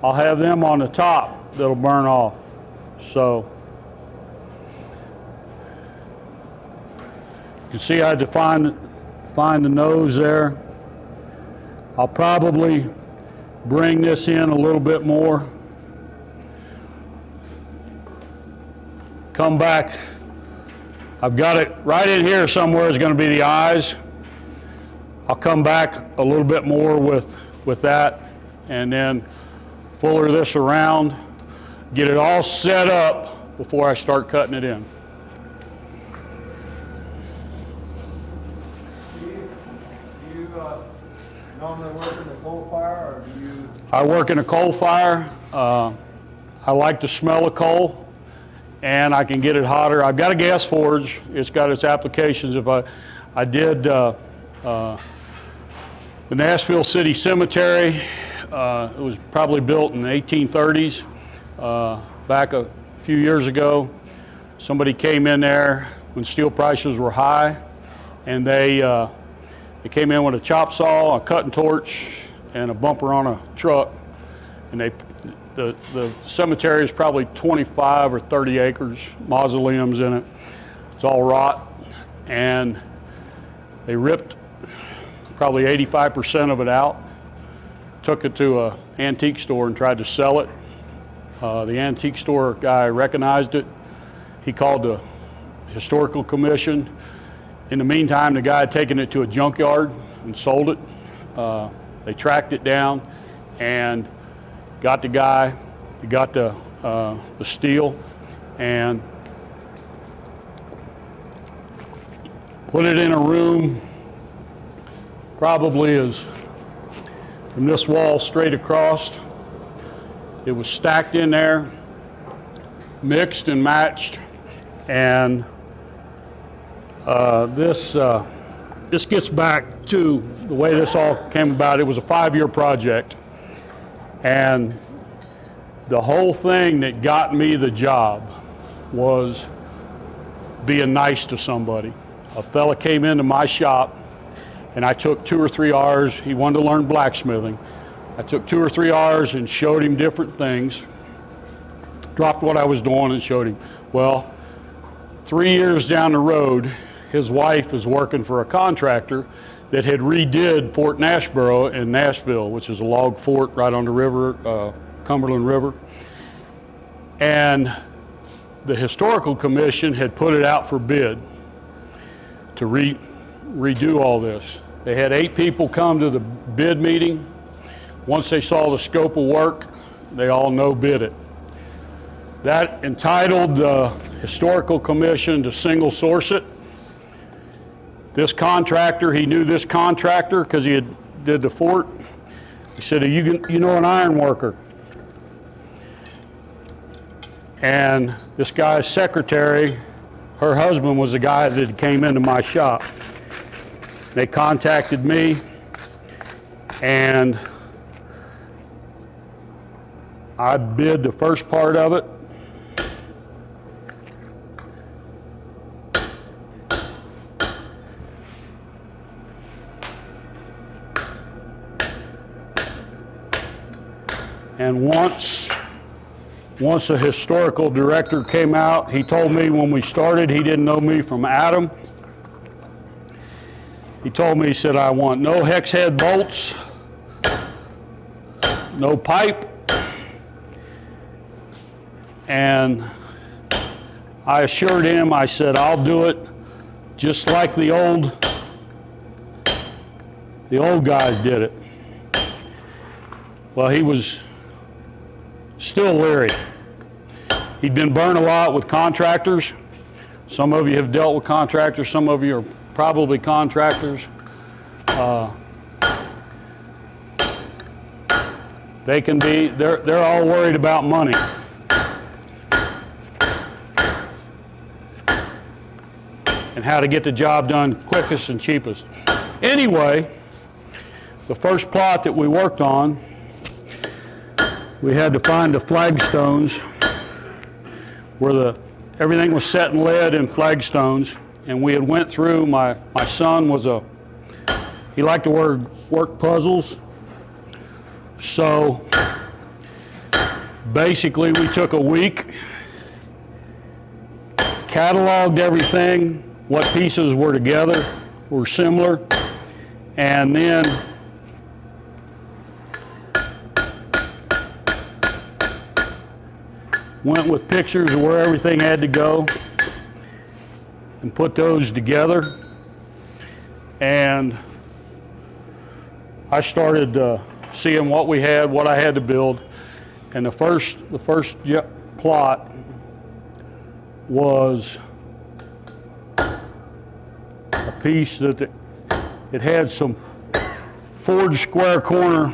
I'll have them on the top that'll burn off. So you can see I had to find the nose there. I'll probably bring this in a little bit more. Come back. I've got it right in here somewhere is going to be the eyes. I'll come back a little bit more with that, and then fuller this around, get it all set up before I start cutting it in. Do you normally work in the coal fire, or do you? I work in a coal fire. I like the smell of coal, and I can get it hotter. I've got a gas forge. It's got its applications. If I did the Nashville City Cemetery. It was probably built in the 1830s. Back a few years ago, somebody came in there when steel prices were high, and they came in with a chop saw, a cutting torch, and a bumper on a truck. And the cemetery is probably 25 or 30 acres, mausoleums in it. It's all rot, and they ripped probably 85% of it out, took it to an antique store and tried to sell it. The antique store guy recognized it. He called the historical commission. In the meantime, the guy had taken it to a junkyard and sold it. They tracked it down and got the guy, got the steel, and put it in a room probably as from this wall straight across. It was stacked in there, mixed and matched, and this gets back to the way this all came about. It was a 5-year project, and the whole thing that got me the job was being nice to somebody. A fella came into my shop, and I took 2 or 3 hours. He wanted to learn blacksmithing. I took 2 or 3 hours and showed him different things, dropped what I was doing and showed him. Well, 3 years down the road, his wife is working for a contractor that had redid Fort Nashboro in Nashville, which is a log fort right on the river, Cumberland River. And the Historical Commission had put it out for bid to redo all this. They had 8 people come to the bid meeting. Once they saw the scope of work, they all no-bid it. That entitled the Historical Commission to single source it. This contractor, he knew this contractor because he did the fort. He said, you know an iron worker? And this guy's secretary, her husband was the guy that came into my shop. They contacted me, and I bid the first part of it. And once a historical director came out, he told me when we started, he didn't know me from Adam. He told me, he said, I want no hex head bolts, no pipe, and I assured him, I said, I'll do it just like the old guys did it. Well, he was still leery. He'd been burned a lot with contractors. Some of you have dealt with contractors. Some of you are probably contractors. They can be, they're all worried about money. and how to get the job done quickest and cheapest. Anyway, the first plot that we worked on, we had to find the flagstones where everything was set in lead and flagstones, and we had went through, my son he liked to work puzzles, so basically we took a week, cataloged everything, what pieces were together, were similar, and then went with pictures of where everything had to go and put those together. And I started seeing what we had, what I had to build. And the first plot was a piece that it had some forged square corner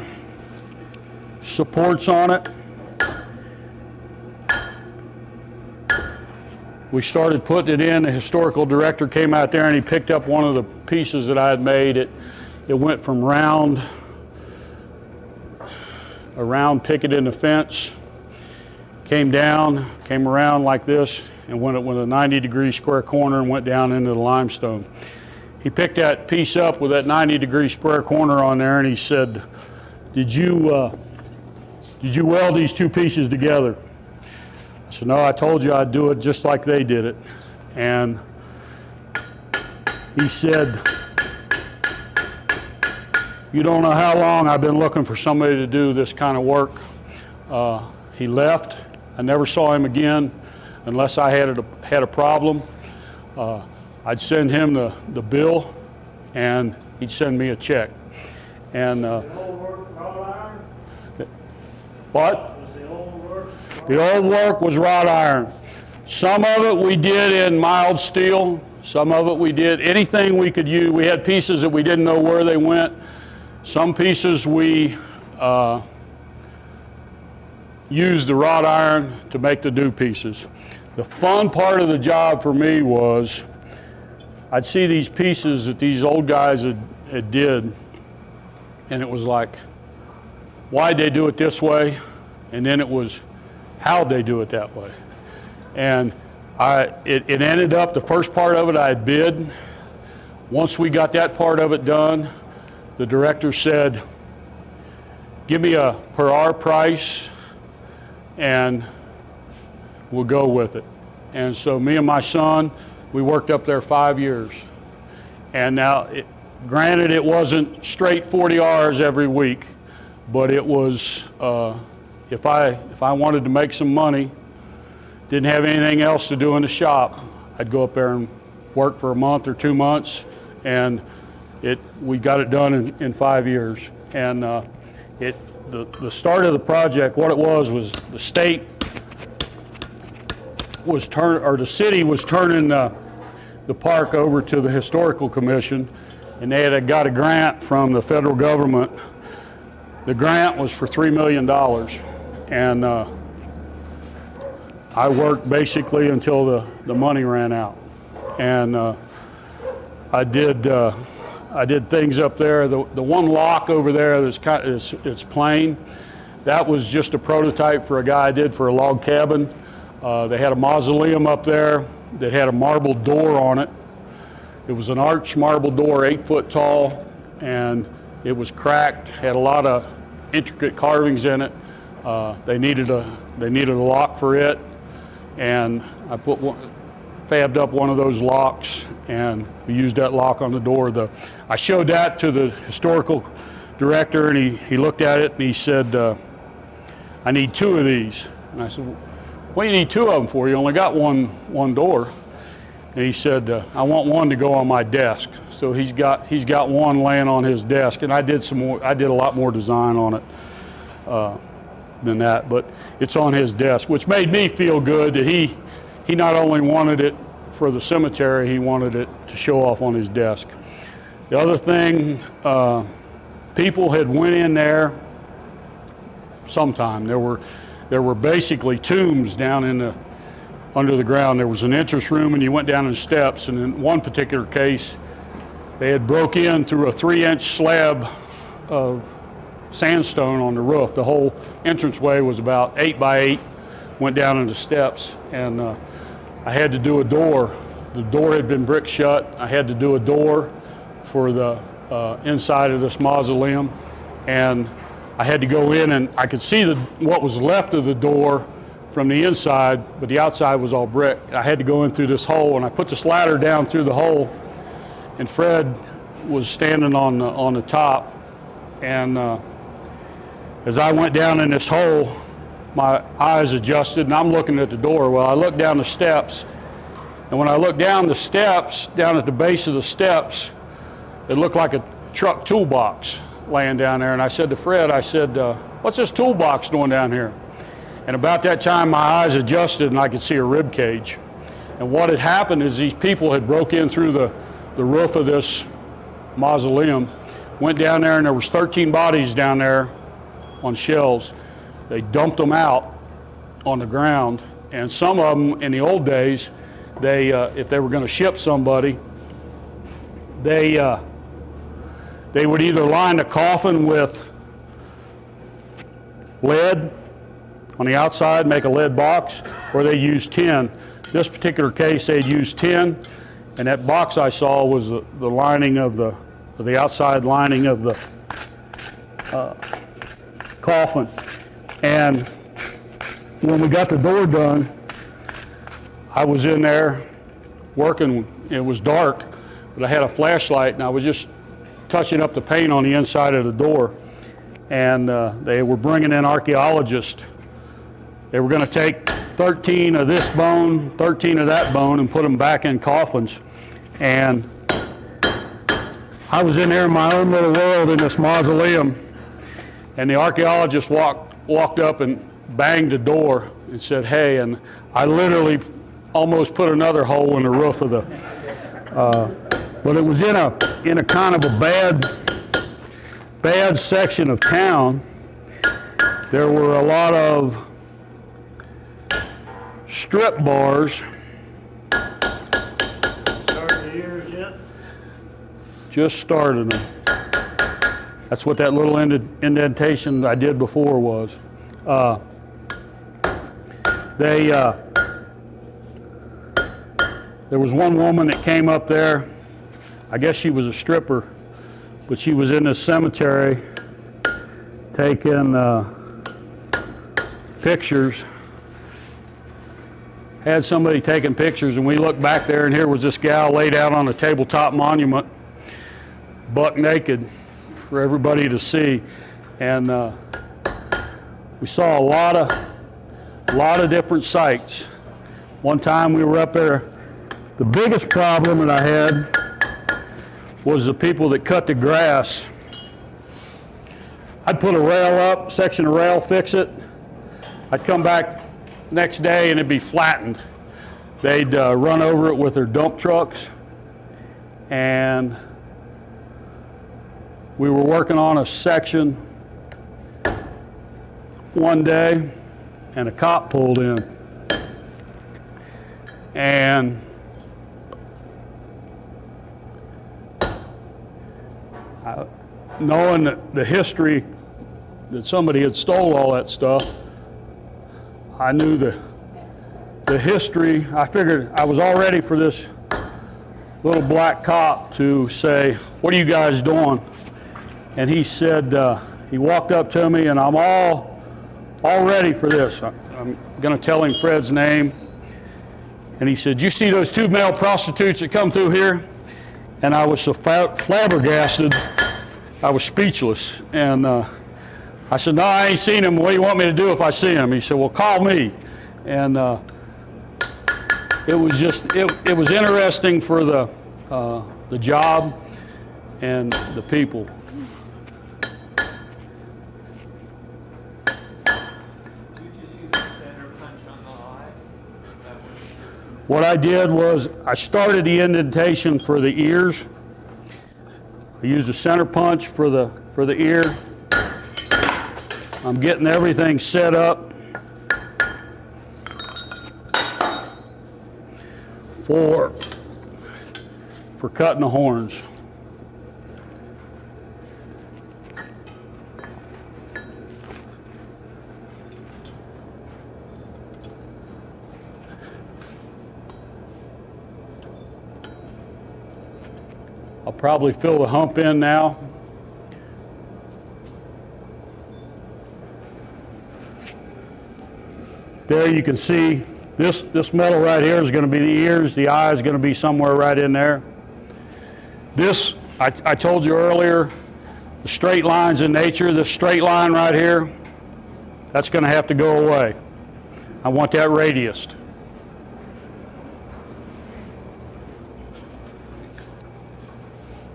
supports on it. We started putting it in. The historical director came out there and he picked up one of the pieces that I had made. It went from a round picket in the fence, came down, came around like this, and went with a 90-degree square corner and went down into the limestone. He picked that piece up with that 90-degree square corner on there, and he said, did you weld these two pieces together? I said, no, I told you I'd do it just like they did it. And he said, you don't know how long I've been looking for somebody to do this kind of work. He left. I never saw him again unless I had a problem. I'd send him the bill, and he'd send me a check. And The old work, wrought iron? what? Was the old work? The old work was wrought iron. Some of it we did in mild steel. Some of it we did anything we could use. We had pieces that we didn't know where they went. Some pieces we used the wrought iron to make the new pieces. The fun part of the job for me was I'd see these pieces that these old guys had did, and it was like, why'd they do it this way? And then it was, how'd they do it that way? And it ended up, the first part of it I had bid. Once we got that part of it done, the director said, give me a per hour price and we'll go with it. And so me and my son, we worked up there 5 years. And now, granted it wasn't straight 40 hours every week, but it was, if I wanted to make some money, didn't have anything else to do in the shop, I'd go up there and work for a month or 2 months, and we got it done in 5 years. And the start of the project, what it was the state was the city was turning the park over to the Historical Commission, and they had got a grant from the federal government. The grant was for $3 million, and I worked basically until the money ran out. And I did things up there. The one lock over there it's plain. That was just a prototype for a guy I did for a log cabin. They had a mausoleum up there that had a marble door on it. It was an arched marble door, 8 foot tall, and it was cracked, had a lot of intricate carvings in it. They needed a lock for it, and I fabbed up one of those locks, and we used that lock on the door. I showed that to the historical director, and he looked at it and he said, I need 2 of these. And I said, what do you need 2 of them for? You only got one door. And he said, I want one to go on my desk. So he's got one laying on his desk, and I did a lot more design on it than that, but it's on his desk, which made me feel good that he not only wanted it for the cemetery, he wanted it to show off on his desk. The other thing, people had went in there sometime. There were basically tombs down in under the ground. There was an entrance room and you went down the steps, and in one particular case, they had broke in through a 3-inch slab of sandstone on the roof. The whole entranceway was about 8 by 8, went down into steps, and I had to do a door. The door had been brick shut. I had to do a door for the inside of this mausoleum, and I had to go in, and I could see what was left of the door from the inside, but the outside was all brick. I had to go in through this hole, and I put this ladder down through the hole, and Fred was standing on the top, and as I went down in this hole, my eyes adjusted, and I'm looking at the door. Well, I looked down the steps, and when I looked down the steps, down at the base of the steps, it looked like a truck toolbox laying down there, and I said to Fred, I said, what's this toolbox doing down here? And about that time, my eyes adjusted, and I could see a rib cage. And what had happened is these people had broke in through the roof of this mausoleum, went down there, and there was 13 bodies down there on shelves. They dumped them out on the ground, and some of them, in the old days, they, if they were going to ship somebody, they would either line the coffin with lead on the outside, make a lead box, or they used tin. This particular case, they'd used tin, and that box I saw was the lining of the outside lining of the coffin. And when we got the door done, I was in there working. It was dark, but I had a flashlight, and I was just touching up the paint on the inside of the door. And they were bringing in archaeologists. They were going to take 13 of this bone, 13 of that bone, and put them back in coffins. And I was in there in my own little world in this mausoleum, and the archaeologist walked up and banged the door and said, hey, and I literally almost put another hole in the roof of the, but it was in a kind of a bad section of town. There were a lot of strip bars. Started the years yet? Just started them. That's what that little indentation I did before was. There was one woman that came up there. I guess she was a stripper, but she was in this cemetery taking pictures. Had somebody taking pictures, and we looked back there, and here was this gal laid out on a tabletop monument, buck naked, for everybody to see. And we saw a lot of different sights. One time we were up there, the biggest problem that I had was the people that cut the grass. I'd put a rail up, section of rail, fix it. I'd come back next day and it'd be flattened. They'd run over it with their dump trucks, and we were working on a section one day, and a cop pulled in. And knowing the history that somebody had stole all that stuff, I knew the history. I figured I was all ready for this little black cop to say, "What are you guys doing?" And he said, he walked up to me, and I'm all ready for this. I'm going to tell him Fred's name. And he said, "You see those 2 male prostitutes that come through here?" And I was so flabbergasted, I was speechless. And I said, "No, I ain't seen him. What do you want me to do if I see him?" He said, "Well, call me." And it was just, it was interesting for the job and the people. Did you just use a center punch on the eye? Is that What I did was I started the indentation for the ears. I used a center punch for the ear. I'm getting everything set up. for cutting the horns. I'll probably fill the hump in now. There you can see this metal right here is going to be the ears. The eye is going to be somewhere right in there. This, I told you earlier, the straight lines in nature, this straight line right here, that's going to have to go away. I want that radiused.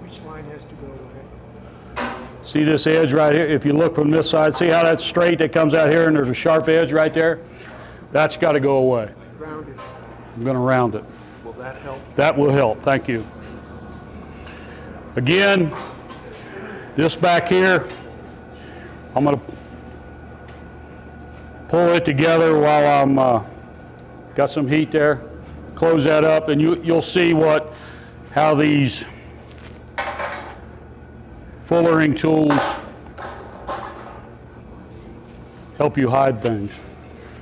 Which line has to go away? See this edge right here? If you look from this side, see how that's straight that comes out here and there's a sharp edge right there? That's got to go away. Rounded. I'm going to round it. Will that help? That will help, thank you. Again, this back here, I'm going to pull it together while I'm got some heat there. Close that up, and you'll see how these fullering tools help you hide things.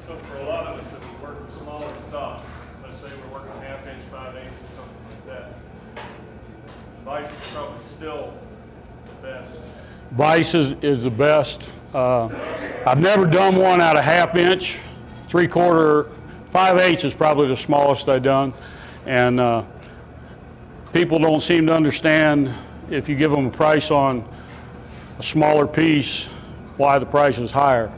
So for a lot of us that we work with smaller stuff, let's say we're working 1/2 inch, 5/8 or something like that, vice is probably still the best. Vice is the best. I've never done one out of 1/2 inch, 3/4, 5/8 is probably the smallest I've done. And people don't seem to understand, if you give them a price on a smaller piece, why the price is higher.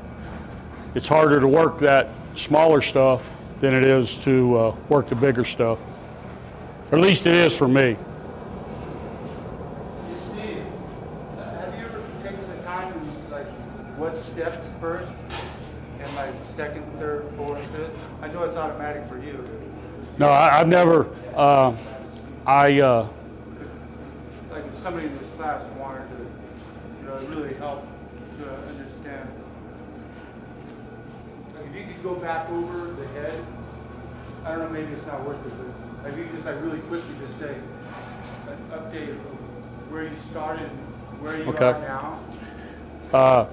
It's harder to work that smaller stuff than it is to work the bigger stuff. Or at least it is for me. Steve, have you ever taken the time to, like, what steps first and like second, third, fourth, fifth? I know it's automatic for you. No, I've never, Like if somebody in this class wanted to, really help to understand. Like if you could go back over the head, I don't know, maybe it's not worth it, but if you could just like really quickly just say an update of where you started, where you Okay. are now.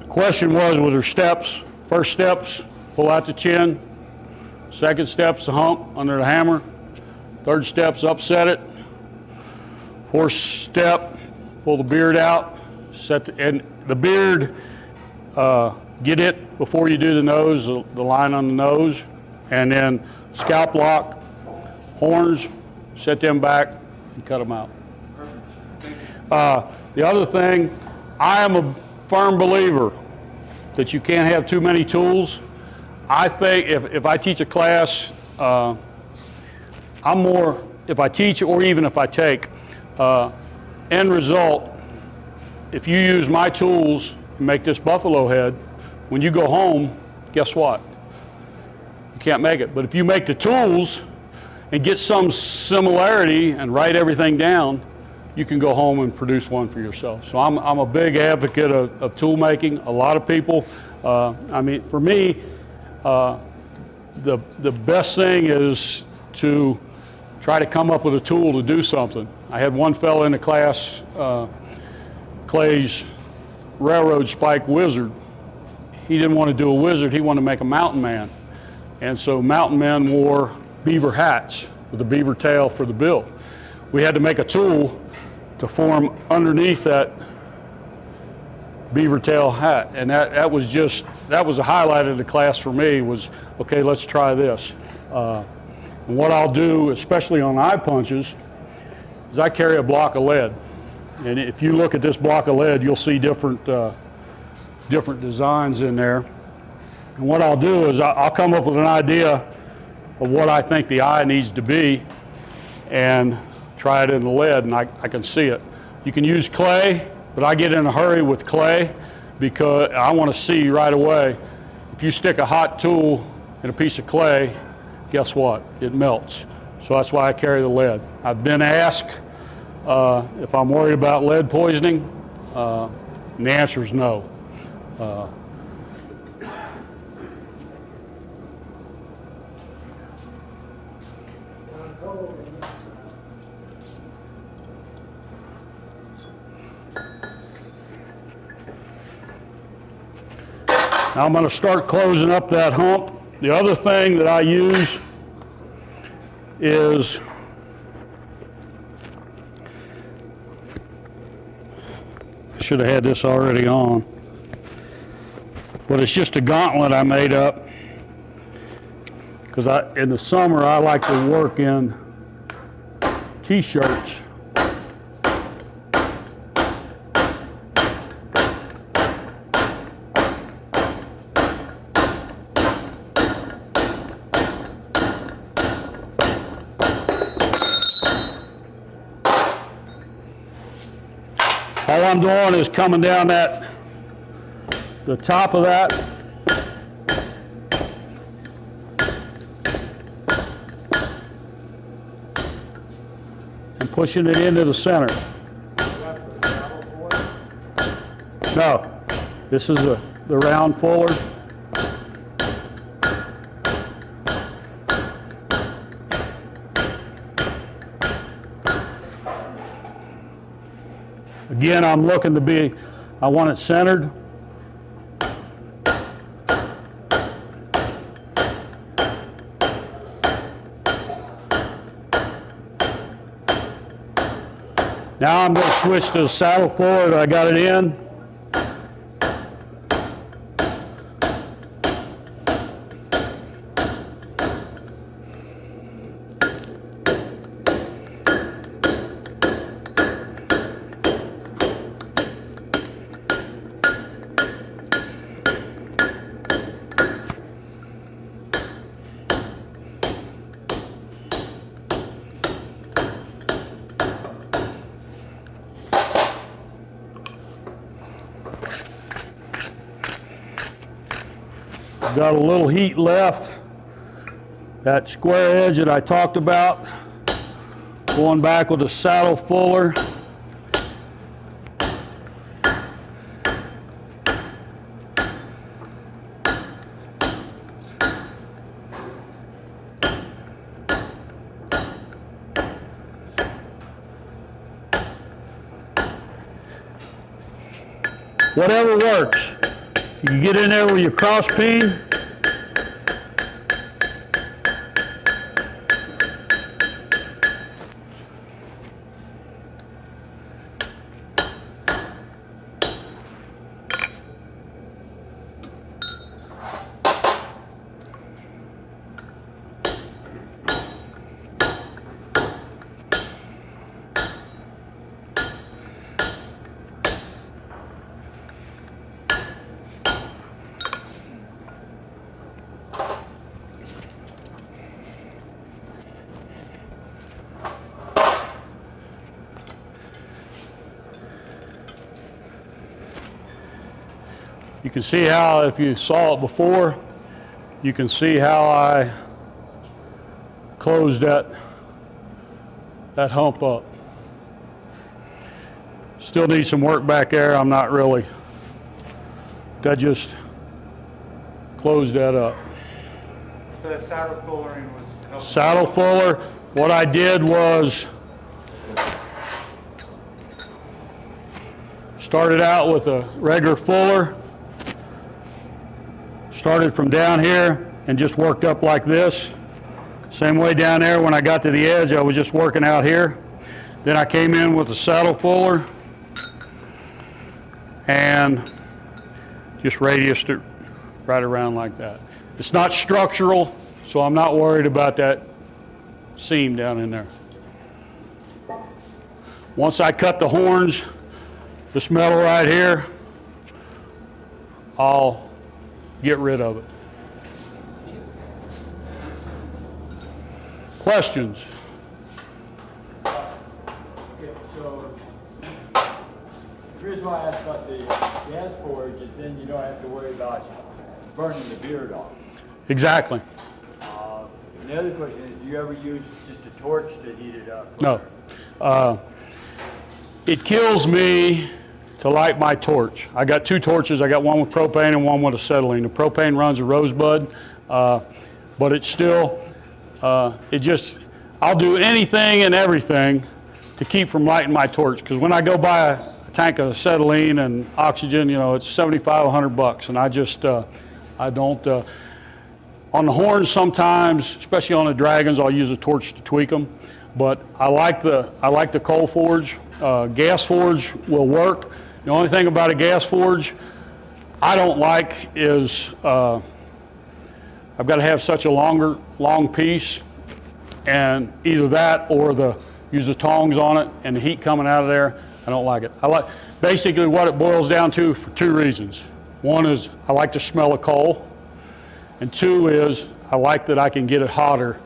The question was there steps? First steps, pull out the chin. Second step's the hump under the hammer. Third step's upset it. Fourth step, pull the beard out. And the beard, get it before you do the nose, the line on the nose. And then scalp lock, horns, set them back and cut them out. The other thing, I am a firm believer that you can't have too many tools. I think if I teach a class, I'm more, if I teach or even if I take, end result, if you use my tools and make this buffalo head, when you go home, guess what? You can't make it. But if you make the tools and get some similarity and write everything down, you can go home and produce one for yourself. So I'm a big advocate of tool making. A lot of people, I mean, for me, the best thing is to try to come up with a tool to do something. I had one fellow in the class, Clay's railroad spike wizard. He didn't want to do a wizard, he wanted to make a mountain man. And so mountain men wore beaver hats with a beaver tail for the bill. We had to make a tool to form underneath that beaver tail hat. And that was a highlight of the class for me was, okay, let's try this. And what I'll do, especially on eye punches, is I carry a block of lead. And if you look at this block of lead, you'll see different designs in there. And what I'll do is I'll come up with an idea of what I think the eye needs to be and try it in the lead, and I can see it. You can use clay, but I get in a hurry with clay because I want to see right away. If you stick a hot tool in a piece of clay, guess what? It melts. So that's why I carry the lead. I've been asked if I'm worried about lead poisoning, and the answer is no. Now I'm going to start closing up that hump. The other thing that I use is I should have had this already on, but it's just a gauntlet I made up because in the summer I like to work in t-shirts. All I'm doing is coming down the top of that. And pushing it into the center. No, this is the round fuller. Again, I'm looking to be, I want it centered. Now I'm going to switch to the saddle fuller that I got it in. Got a little heat left. That square edge that I talked about, going back with a saddle fuller. Whatever works. You can get in there with your cross peen. You can see how, if you saw it before, you can see how I closed that hump up. Still need some work back there. I'm not really. I just closed that up. So that saddle fullering was helpful. Saddle fuller, what I did was started out with a regular fuller. Started from down here and just worked up like this. Same way down there when I got to the edge, I was just working out here. Then I came in with a saddle fuller and just radiused it right around like that. It's not structural, so I'm not worried about that seam down in there. Once I cut the horns, this metal right here, I'll get rid of it. Questions? Okay, so the reason why I asked about the gas forge is then you don't have to worry about burning the beard off. Exactly. And the other question is, do you ever use just a torch to heat it up? No. It kills me to light my torch. I got two torches. I got one with propane and one with acetylene. The propane runs a rosebud, but it's still, I'll do anything and everything to keep from lighting my torch. Because when I go buy a tank of acetylene and oxygen, you know, it's 75, 100 bucks. And I just, I don't, on the horns sometimes, especially on the Dragons, I'll use a torch to tweak them. But I like the coal forge. Gas forge will work. The only thing about a gas forge I don't like is I've got to have such a long piece, and either that or use the tongs on it and the heat coming out of there. I don't like it. Basically what it boils down to for two reasons. One is I like the smell of coal, and two is I like that I can get it hotter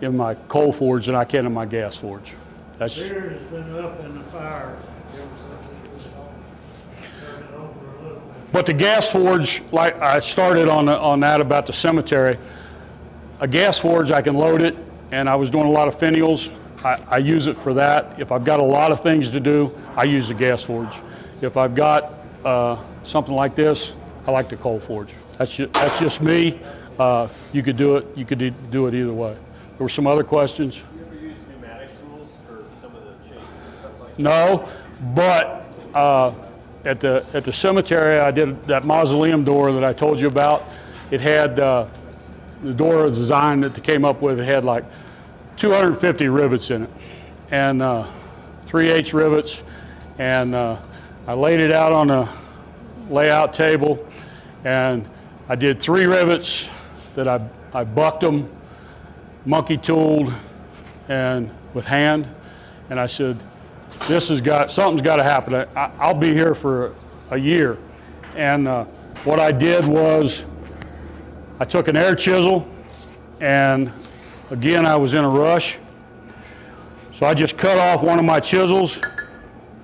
in my coal forge than I can in my gas forge. That's Beer has been up in the fire ever since it was turning over a little bit. But the gas forge, like I started on that about the cemetery, a gas forge I can load it, and I was doing a lot of finials. I use it for that. If I've got a lot of things to do, I use the gas forge. If I've got something like this, I like the coal forge. That's just me. You could do it. You could do it either way. There were some other questions. You ever use pneumatic tools for some of the chasing and stuff like that? No, but at the cemetery, I did that mausoleum door that I told you about. It had the door design that they came up with. It had like 250 rivets in it, and 3/8 rivets. And I laid it out on a layout table, and I did 3 rivets that I bucked them, monkey tooled, and with hand. And I said, something's got to happen. I'll be here for a year. And what I did was I took an air chisel, and again, I was in a rush. So I just cut off one of my chisels,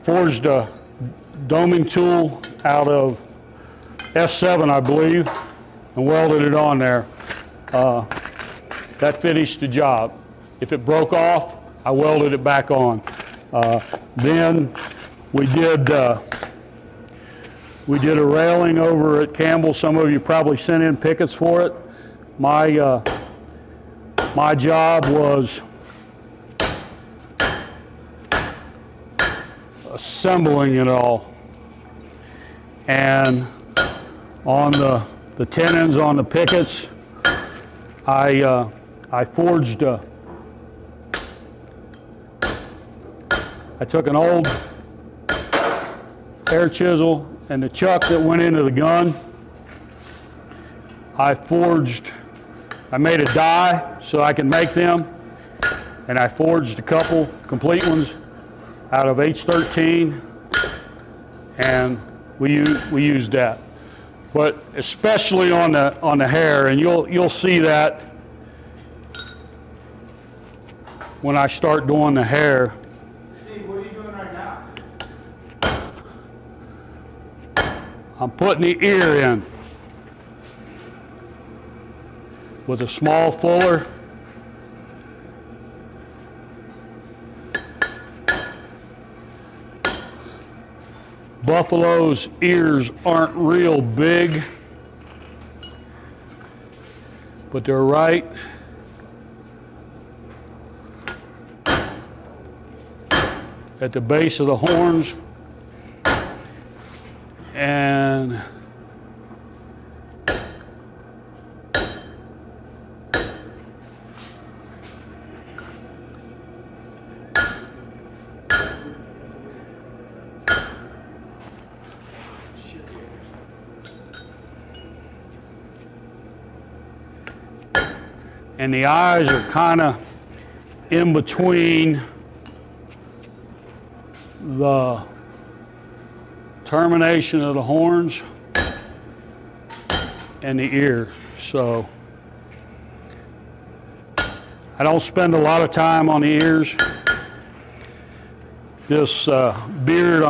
forged a doming tool out of S7, I believe, and welded it on there. That finished the job. If it broke off, I welded it back on. Then we did a railing over at Campbell. Some of you probably sent in pickets for it. My job was assembling it all, and on the tenons on the pickets, I forged I took an old air chisel and the chuck that went into the gun. I made a die so I can make them, and I forged a couple complete ones out of H13, and we used that. But especially on the hair, and you'll see that when I start doing the hair. Steve, what are you doing right now? I'm putting the ear in with a small fuller. Buffalo's ears aren't real big, but they're right at the base of the horns. And the eyes are kind of in between the termination of the horns and the ear. So I don't spend a lot of time on the ears. This beard,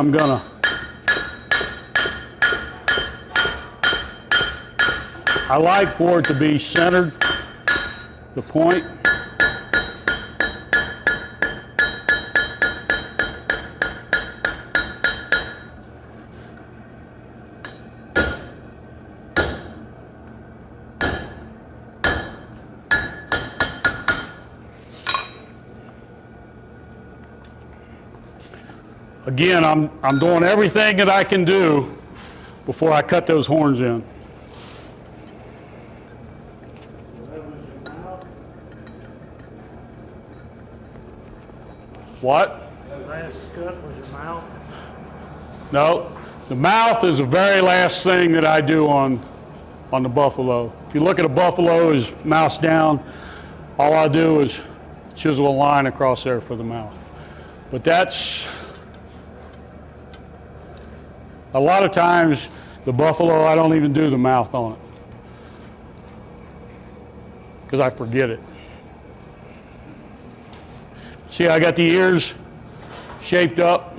I like for it to be centered, the point. Again, I'm doing everything that I can do before I cut those horns in. That was your mouth. What? The last cut was your mouth. No, the mouth is the very last thing that I do on the buffalo. If you look at a buffalo, his mouth's down, all I do is chisel a line across there for the mouth. But that's, a lot of times, the buffalo, I don't even do the mouth on it because I forget it. See, I got the ears shaped up,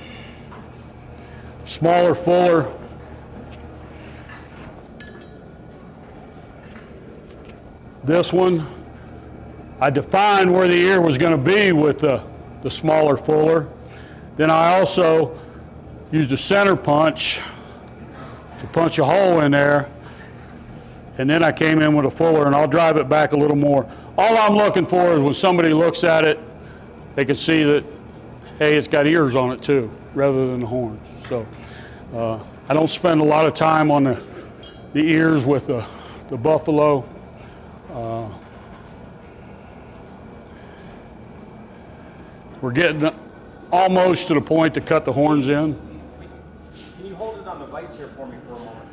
smaller, fuller. This one, I defined where the ear was going to be with the smaller, fuller. Then I also used a center punch to punch a hole in there. And then I came in with a fuller, and I'll drive it back a little more. All I'm looking for is when somebody looks at it, they can see that, hey, it's got ears on it too, rather than the horns. So I don't spend a lot of time on the ears with the buffalo. We're getting almost to the point to cut the horns in. Can you hold it on the vise here for me for a moment?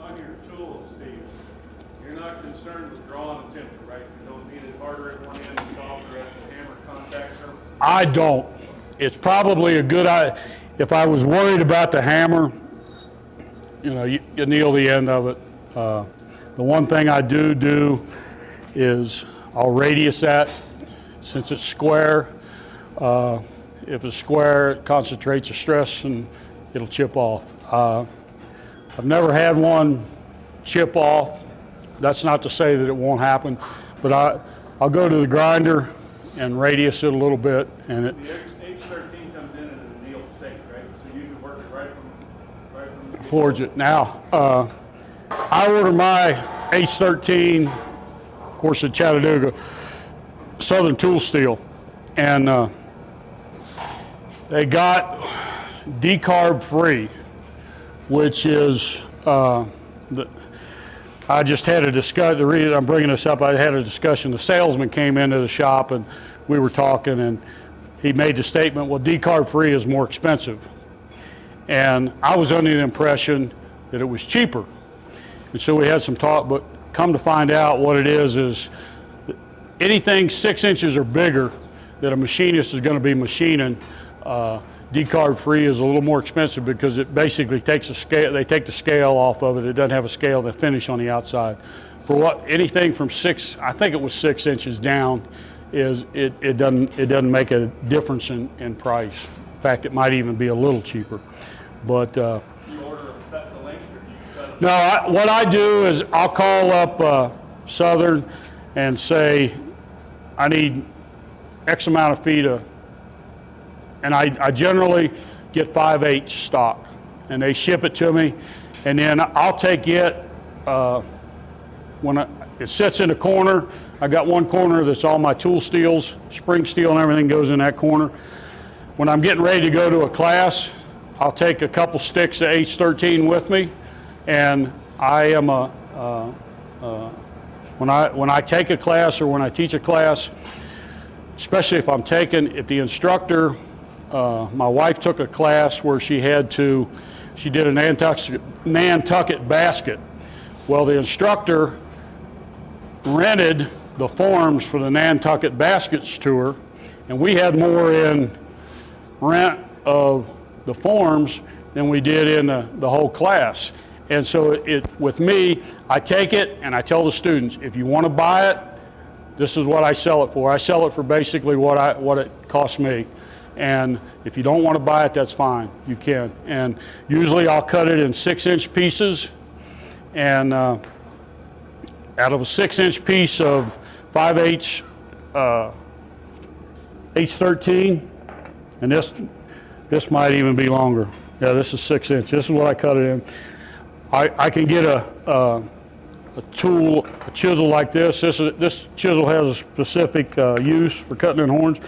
On your tools, Steve, you're not concerned with drawing a temper, right? You don't need it harder at one end and softer at the hammer contact surface? I don't. It's probably a good idea. If I was worried about the hammer, you know, you anneal the end of it. The one thing I do is I'll radius that since it's square. If it's square, it concentrates the stress and it'll chip off. I've never had one chip off. That's not to say that it won't happen, but I'll go to the grinder and radius it a little bit, and it. The H13 comes in an annealed state, right? So you can work it right from the Forge it. Now, I order my H13, of course, at Chattanooga, Southern Tool Steel, and they got decarb free, which is I just had a discussion. The reason I'm bringing this up, I had a discussion. The salesman came into the shop and we were talking, and he made the statement, well, decarb free is more expensive. And I was under the impression that it was cheaper. And so we had some talk, but come to find out what it is anything 6 inches or bigger that a machinist is going to be machining, decarb free is a little more expensive because it basically takes a scale, they take the scale off of it. It doesn't have a scale, they finish on the outside. For what, anything from I think it was 6 inches down, it doesn't make a difference in price. In fact, it might even be a little cheaper. But You order the length, or you cut it? no, what I do is I'll call up Southern and say, I need X amount of feet and I generally get 5/8 stock, and they ship it to me, and then I'll take it when it sits in a corner. I got one corner that's all my tool steels, spring steel and everything goes in that corner. When I'm getting ready to go to a class, I'll take a couple sticks of H13 with me, and I am when I take a class or when I teach a class, especially if the instructor, my wife took a class where she did a Nantucket basket. Well, the instructor rented the forms for the Nantucket baskets tour, and we had more in rent of the forms than we did in the whole class. And so with me, I take it and I tell the students, if you want to buy it, this is what I sell it for. I sell it for basically what it costs me. And if you don't want to buy it, that's fine. You can. And usually I'll cut it in 6-inch pieces. And out of a 6-inch piece of 5/8 H13, and this might even be longer. Yeah, this is 6 inch. This is what I cut it in. I can get a tool, a chisel like this. This chisel has a specific use for cutting in horns.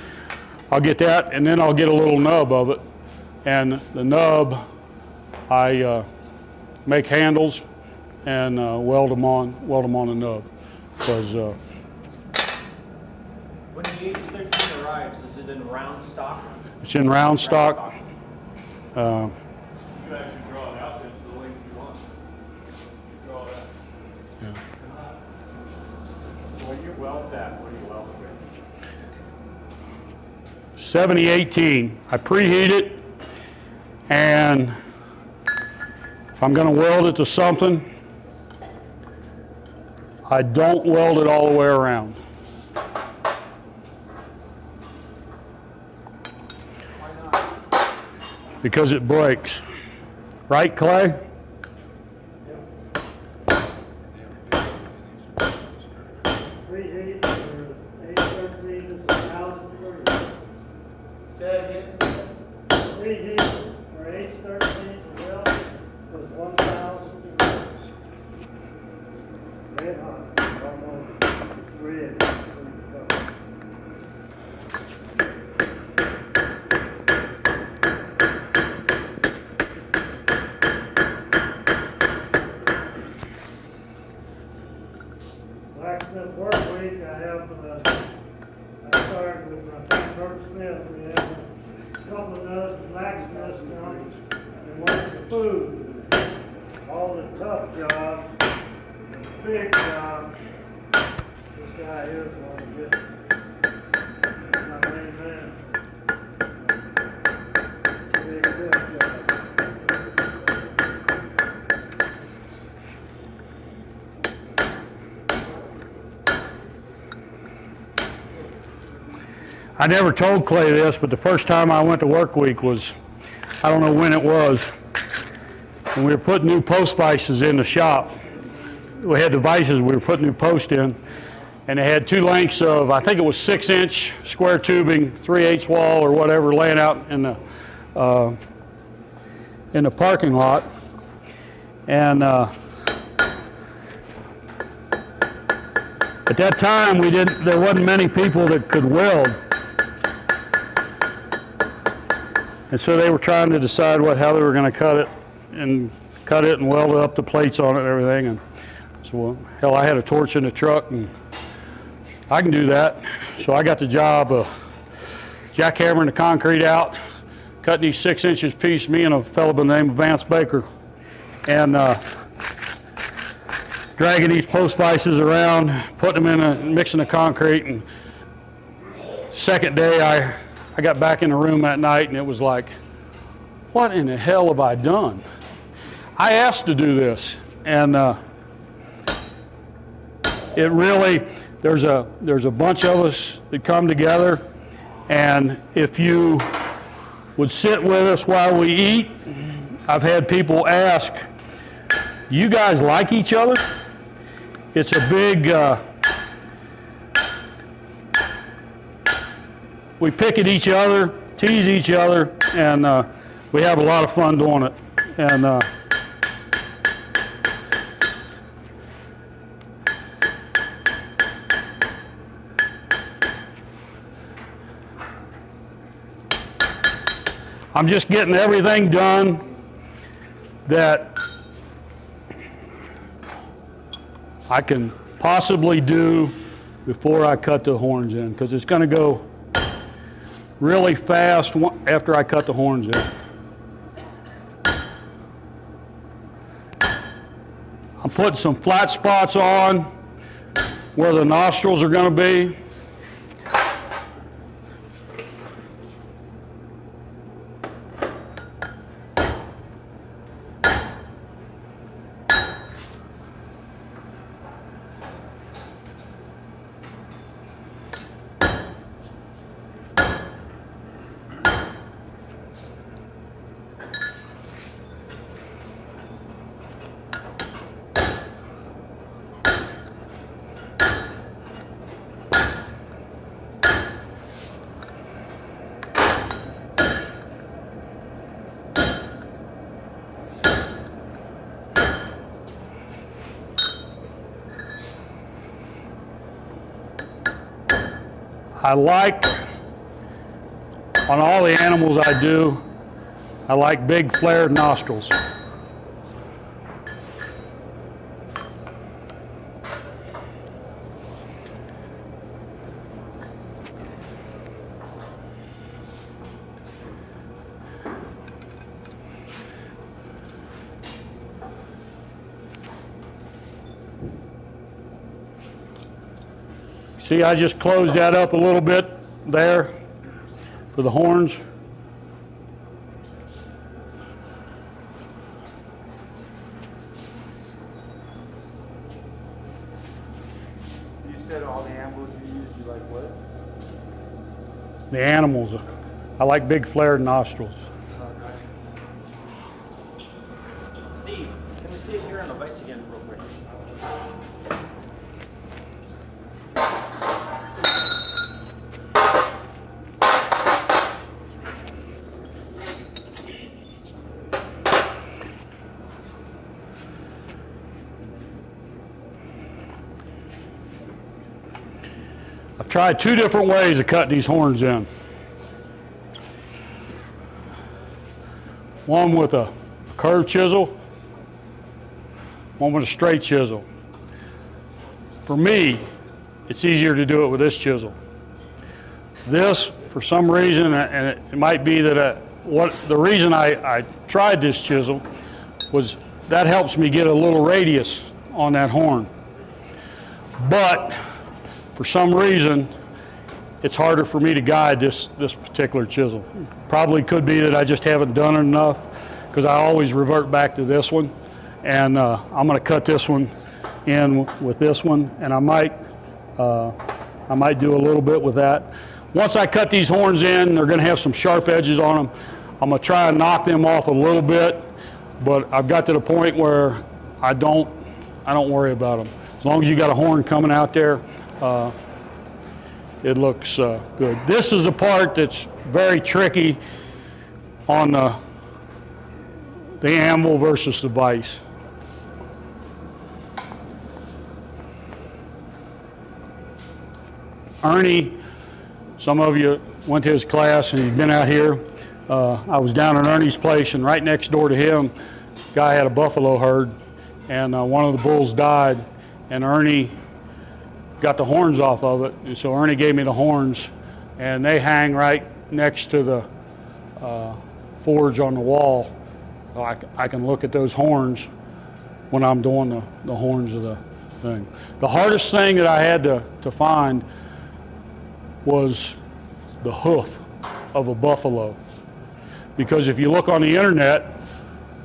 I'll get that, and then I'll get a little nub of it. And the nub, I make handles and weld them on the nub. Because When the H13 arrives, is it in round stock? it's in round stock. You can actually draw it out then to the length you want. Draw it out. When you weld that, what do you weld it with? 7018. I preheat it, and if I'm going to weld it to something, I don't weld it all the way around. Because it breaks. Right, Clay? Preheat for H13 is 1,000 degrees. Say that again? Preheat for H13 for welding is 1,000 degrees. Red hot, almost, it's red. Blacksmith work week, I started with my friend Bert Smith. We had a couple of dozen blacksmiths come and work the food. All the tough jobs, the big jobs. This guy here is one of the my main man. Big tough jobs. I never told Clay this, but the first time I went to work week was, I don't know when it was, and we were putting new post vices in the shop. We had the vices we were putting new post in, and they had two lengths of, I think it was 6-inch square tubing, 3/8 wall or whatever, laying out in the parking lot. And at that time, there wasn't many people that could weld. And so they were trying to decide how they were going to cut it and weld up the plates on it and everything. And so, well, hell, I had a torch in the truck, and I can do that. So I got the job of jackhammering the concrete out, cutting these 6 inches piece, me and a fellow by the name of Vance Baker, and dragging these post vices around, putting them in mixing the concrete. And second day, I got back in the room that night, and it was like, what in the hell have I done? I asked to do this, and it really, there's a bunch of us that come together, and if you would sit with us while we eat, I've had people ask, you guys like each other? It's a big, we pick at each other, tease each other, and we have a lot of fun doing it. And I'm just getting everything done that I can possibly do before I cut the horns in, because it's going to go really fast after I cut the horns in. I'm putting some flat spots on where the nostrils are going to be. I like, on all the animals I do, I like big flared nostrils. See, I just closed that up a little bit there for the horns. You said all the animals you use, you like what? The animals, I like big flared nostrils. Steve, can we see it here on the vise again real quick? I've tried 2 different ways to cut these horns in. One with a curved chisel, one with a straight chisel. For me, it's easier to do it with this chisel. This, for some reason, and it might be that the reason I tried this chisel was that helps me get a little radius on that horn. But for some reason, it's harder for me to guide this particular chisel. Probably could be that I just haven't done it enough, because I always revert back to this one. And I'm going to cut this one in with this one, and I might do a little bit with that. Once I cut these horns in, they're going to have some sharp edges on them. I'm going to try and knock them off a little bit, but I've got to the point where I don't worry about them. As long as you got a horn coming out there, it looks good. This is the part that's very tricky on the anvil versus the vise. Ernie, some of you went to his class and you've been out here. I was down at Ernie's place, and right next door to him, guy had a buffalo herd, and one of the bulls died, and Ernie got the horns off of it, and so Ernie gave me the horns, and they hang right next to the forge on the wall. So I can look at those horns when I'm doing the horns of the thing. The hardest thing that I had to find was the hoof of a buffalo, because if you look on the internet,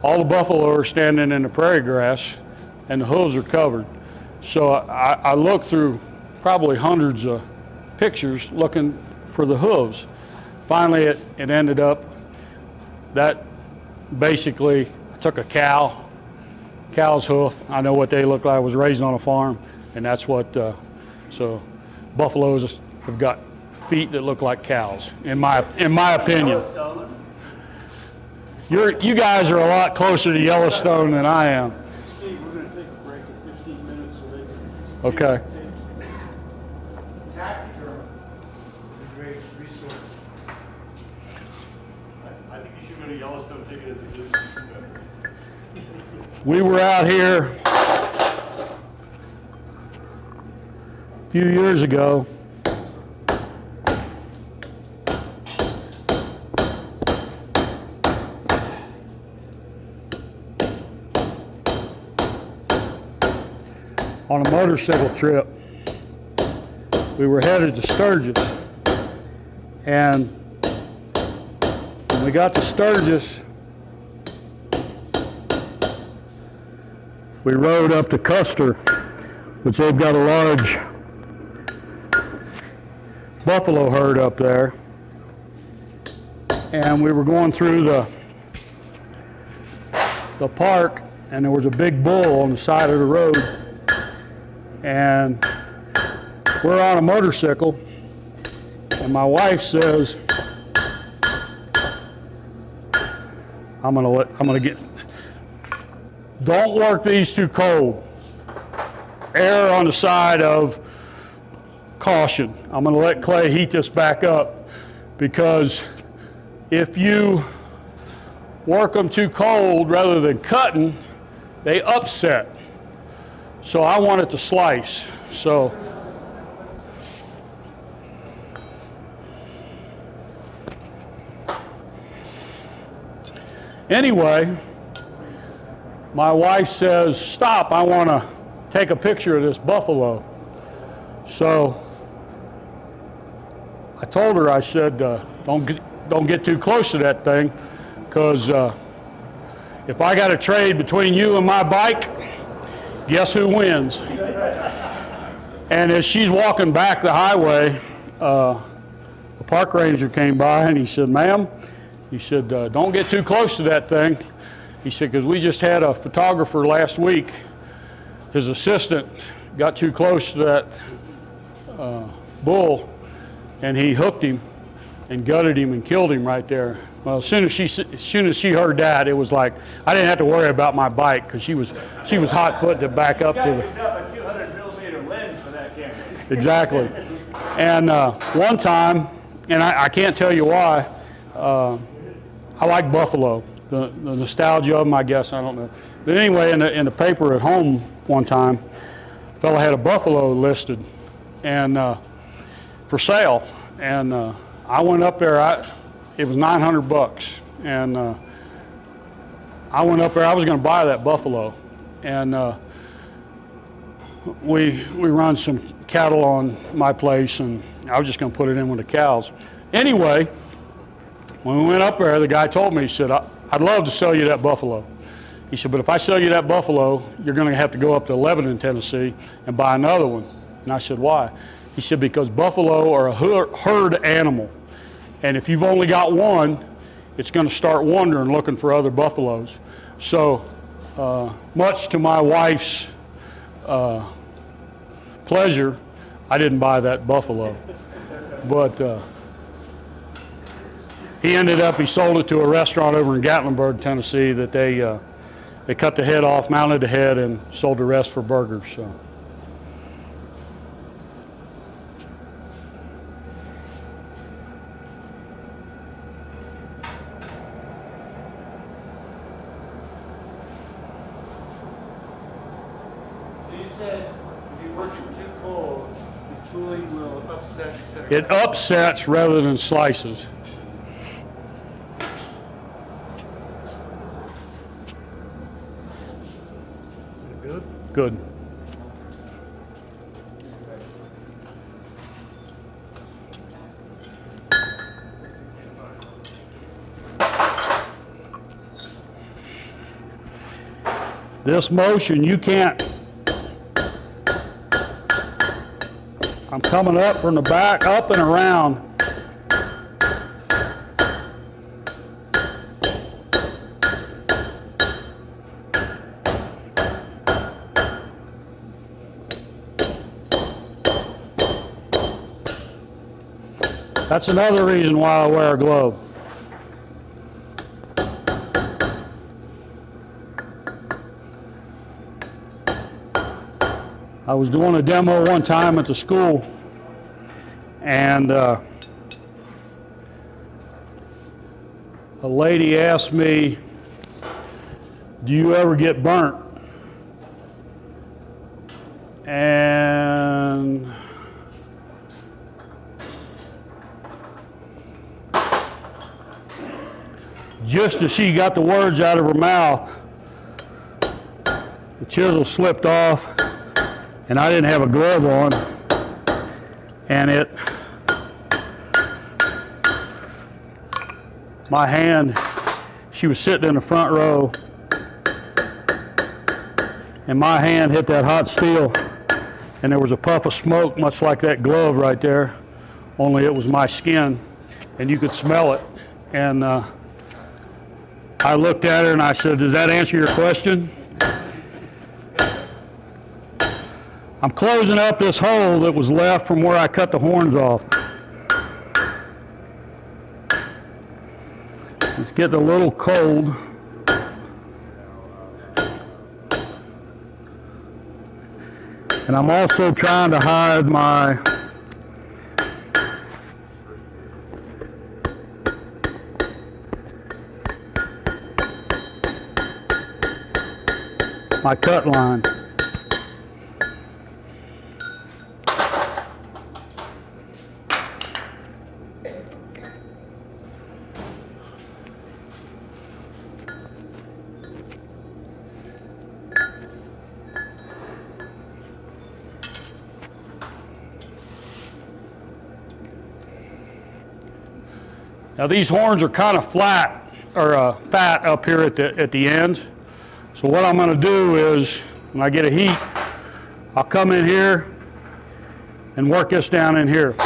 all the buffalo are standing in the prairie grass and the hooves are covered. So I looked through probably hundreds of pictures looking for the hooves. Finally, it ended up that basically I took a cow's hoof. I know what they look like. I was raised on a farm, and that's what, so buffaloes have got feet that look like cows, in my opinion. You guys are a lot closer to Yellowstone than I am. Steve, we're going to take a break in 15 minutes so they can. Okay. Taxidermy is a great resource. I think you should go to Yellowstone, take it as a business. We were out here a few years ago. On a motorcycle trip. We were headed to Sturgis, and when we got to Sturgis, we rode up to Custer, which they've got a large buffalo herd up there, and we were going through the park, and there was a big bull on the side of the road, and we're on a motorcycle, and my wife says, don't work these too cold. Err on the side of caution. I'm going to let Clay heat this back up, because if you work them too cold rather than cutting, they upset. So I want it to slice. So anyway, my wife says, stop, I want to take a picture of this buffalo. So I told her, I said, don't get too close to that thing, because if I got to trade between you and my bike, guess who wins? And as she's walking back the highway, a park ranger came by and he said, ma'am, he said, don't get too close to that thing. He said, because we just had a photographer last week, his assistant got too close to that bull, and he hooked him and gutted him and killed him right there. Well, as soon as she heard that, it was like I didn't have to worry about my bike, because she was hot footing to back up to the. A 200mm lens for that camera. Exactly. And one time, and I can't tell you why, I like buffalo. The nostalgia of them, I guess, I don't know. But anyway, in the paper at home one time, a fellow had a buffalo listed and for sale, and I went up there. It was $900, and I went up there. I was going to buy that buffalo, and we run some cattle on my place, and I was just going to put it in with the cows. Anyway, when we went up there, the guy told me, he said, I'd love to sell you that buffalo. He said, but if I sell you that buffalo, you're going to have to go up to Lebanon, Tennessee, and buy another one. And I said, why? He said, because buffalo are a herd animal. And if you've only got one, it's going to start wandering looking for other buffaloes. So much to my wife's pleasure, I didn't buy that buffalo. But he sold it to a restaurant over in Gatlinburg, Tennessee, that they cut the head off, mounted the head, and sold the rest for burgers. So. So you said if you work it too cold, the tooling will upset instead of... It upsets rather than slices. Good? Good. This motion, you can't. I'm coming up from the back, up and around. That's another reason why I wear a glove. I was doing a demo one time at the school, and a lady asked me, do you ever get burnt? And just as she got the words out of her mouth, the chisel slipped off, and I didn't have a glove on, and my hand, she was sitting in the front row, and my hand hit that hot steel, and there was a puff of smoke, much like that glove right there, only it was my skin, and you could smell it. And I looked at her and I said, does that answer your question? I'm closing up this hole that was left from where I cut the horns off. It's getting a little cold. And I'm also trying to hide my my cut line. Now these horns are kind of flat, or fat up here at the ends. So what I'm going to do is, when I get a heat, I'll come in here and work this down in here.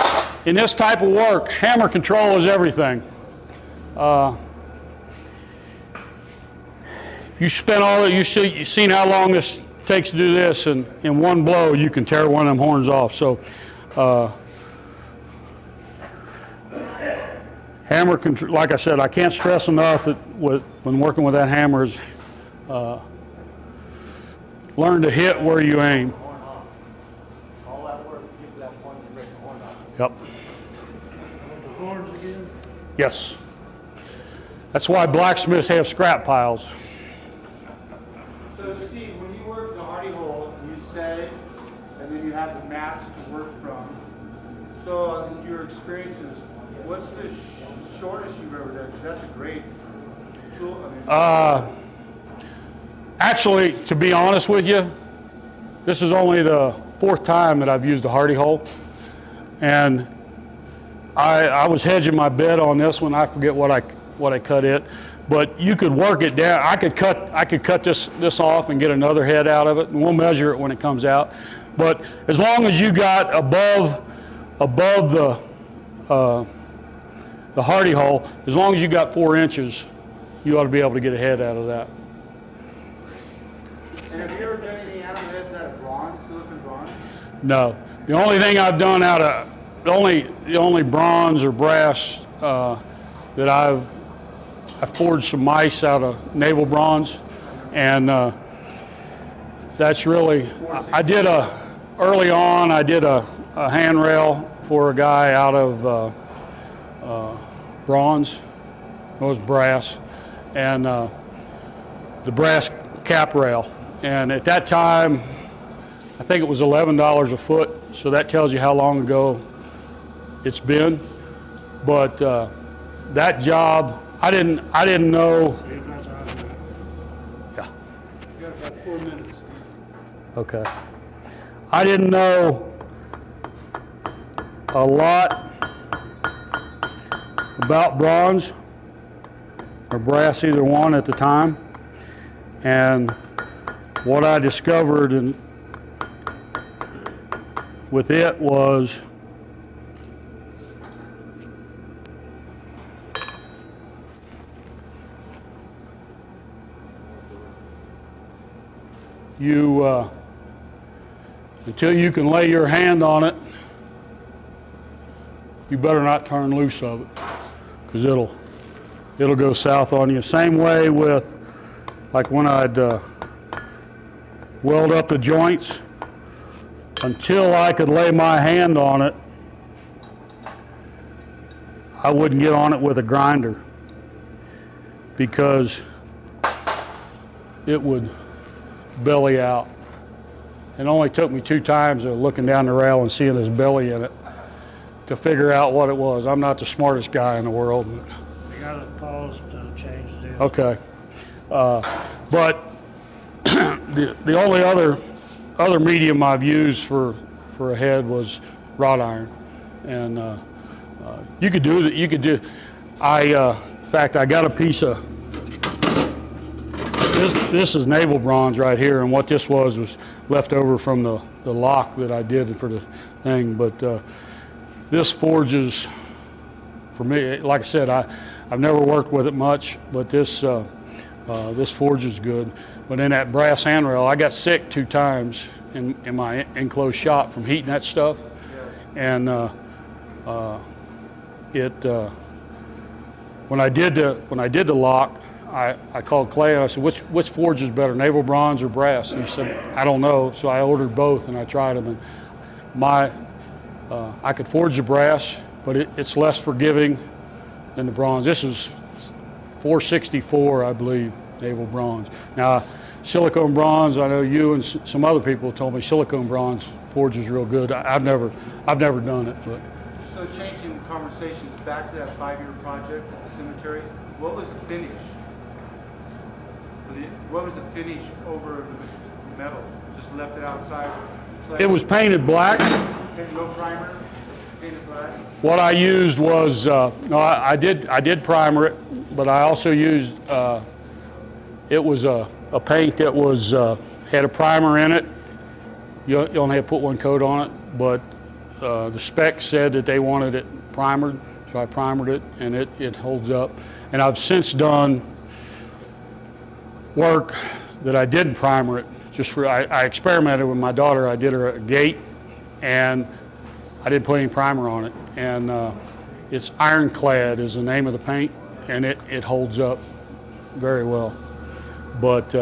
In this type of work, hammer control is everything. You spend all you've seen how long this takes to do this, and in one blow you can tear one of them horns off. So. Hammer control, like I said, I can't stress enough that when working with that hammer is learn to hit where you aim. All that work to get to that point and break the horn off. Yep. The horns again? Yes. That's why blacksmiths have scrap piles. So Steve, when you work the hardy hole, you set it, and then you have the maps to work from. So in your experiences, what's the shortest you've ever done? Because that's a great tool. I mean, Actually, to be honest with you, this is only the 4th time that I've used a hardy hole, and I was hedging my bet on this one. I forget what I cut it, but you could work it down. I could cut this off and get another head out of it, and we'll measure it when it comes out. But as long as you got above the hardy hole, as long as you got 4 inches, you ought to be able to get a head out of that. and have you ever done any animal heads out of bronze, silicon bronze? No, the only thing I've done out of the only bronze or brass that I forged some mice out of naval bronze, and that's really I did early on I did a handrail for a guy out of bronze. It was brass, and the brass cap rail. And at that time, I think it was $11 a foot. So that tells you how long ago it's been. But that job, I didn't know. Yeah. You got about 4 minutes. Okay. I didn't know a lot about bronze or brass, either one at the time, and what I discovered with it was until you can lay your hand on it, you better not turn loose of it, because it'll go south on you. Same way with, like when I'd weld up the joints, until I could lay my hand on it, I wouldn't get on it with a grinder, because it would belly out. It only took me 2 times of looking down the rail and seeing this belly in it to figure out what it was. I'm not the smartest guy in the world. We got to pause to change this. Okay. But the only other medium I've used for a head was wrought iron, and you could do that. You could do. In fact, I got a piece of this is naval bronze right here, and what this was left over from the lock that I did for the thing. But this forges, for me, like I said, I've never worked with it much, but this forges good. But in that brass handrail, I got sick 2 times in my enclosed shop from heating that stuff, and when I did the lock, I called Clay and I said, which forge is better, naval bronze or brass? And he said, I don't know. So I ordered both and I tried them. And I could forge the brass, but it's less forgiving than the bronze. This is 464, I believe, naval bronze. Now, silicone bronze. I know you and some other people told me silicone bronze forges real good. I've never done it, but So changing conversations back to that 5-year project at the cemetery, what was the finish? What was the finish over the metal? Just left it outside? it was painted black. No primer, painted black? What I used was no, I did primer it, but I also used it was a paint that was had a primer in it. You only have to put one coat on it, but the spec said that they wanted it primered, so I primered it, and it holds up. And I've since done work that I didn't primer it. Just for I experimented with my daughter. I did her a gate, and I didn't put any primer on it. And it's ironclad is the name of the paint, and it holds up very well. But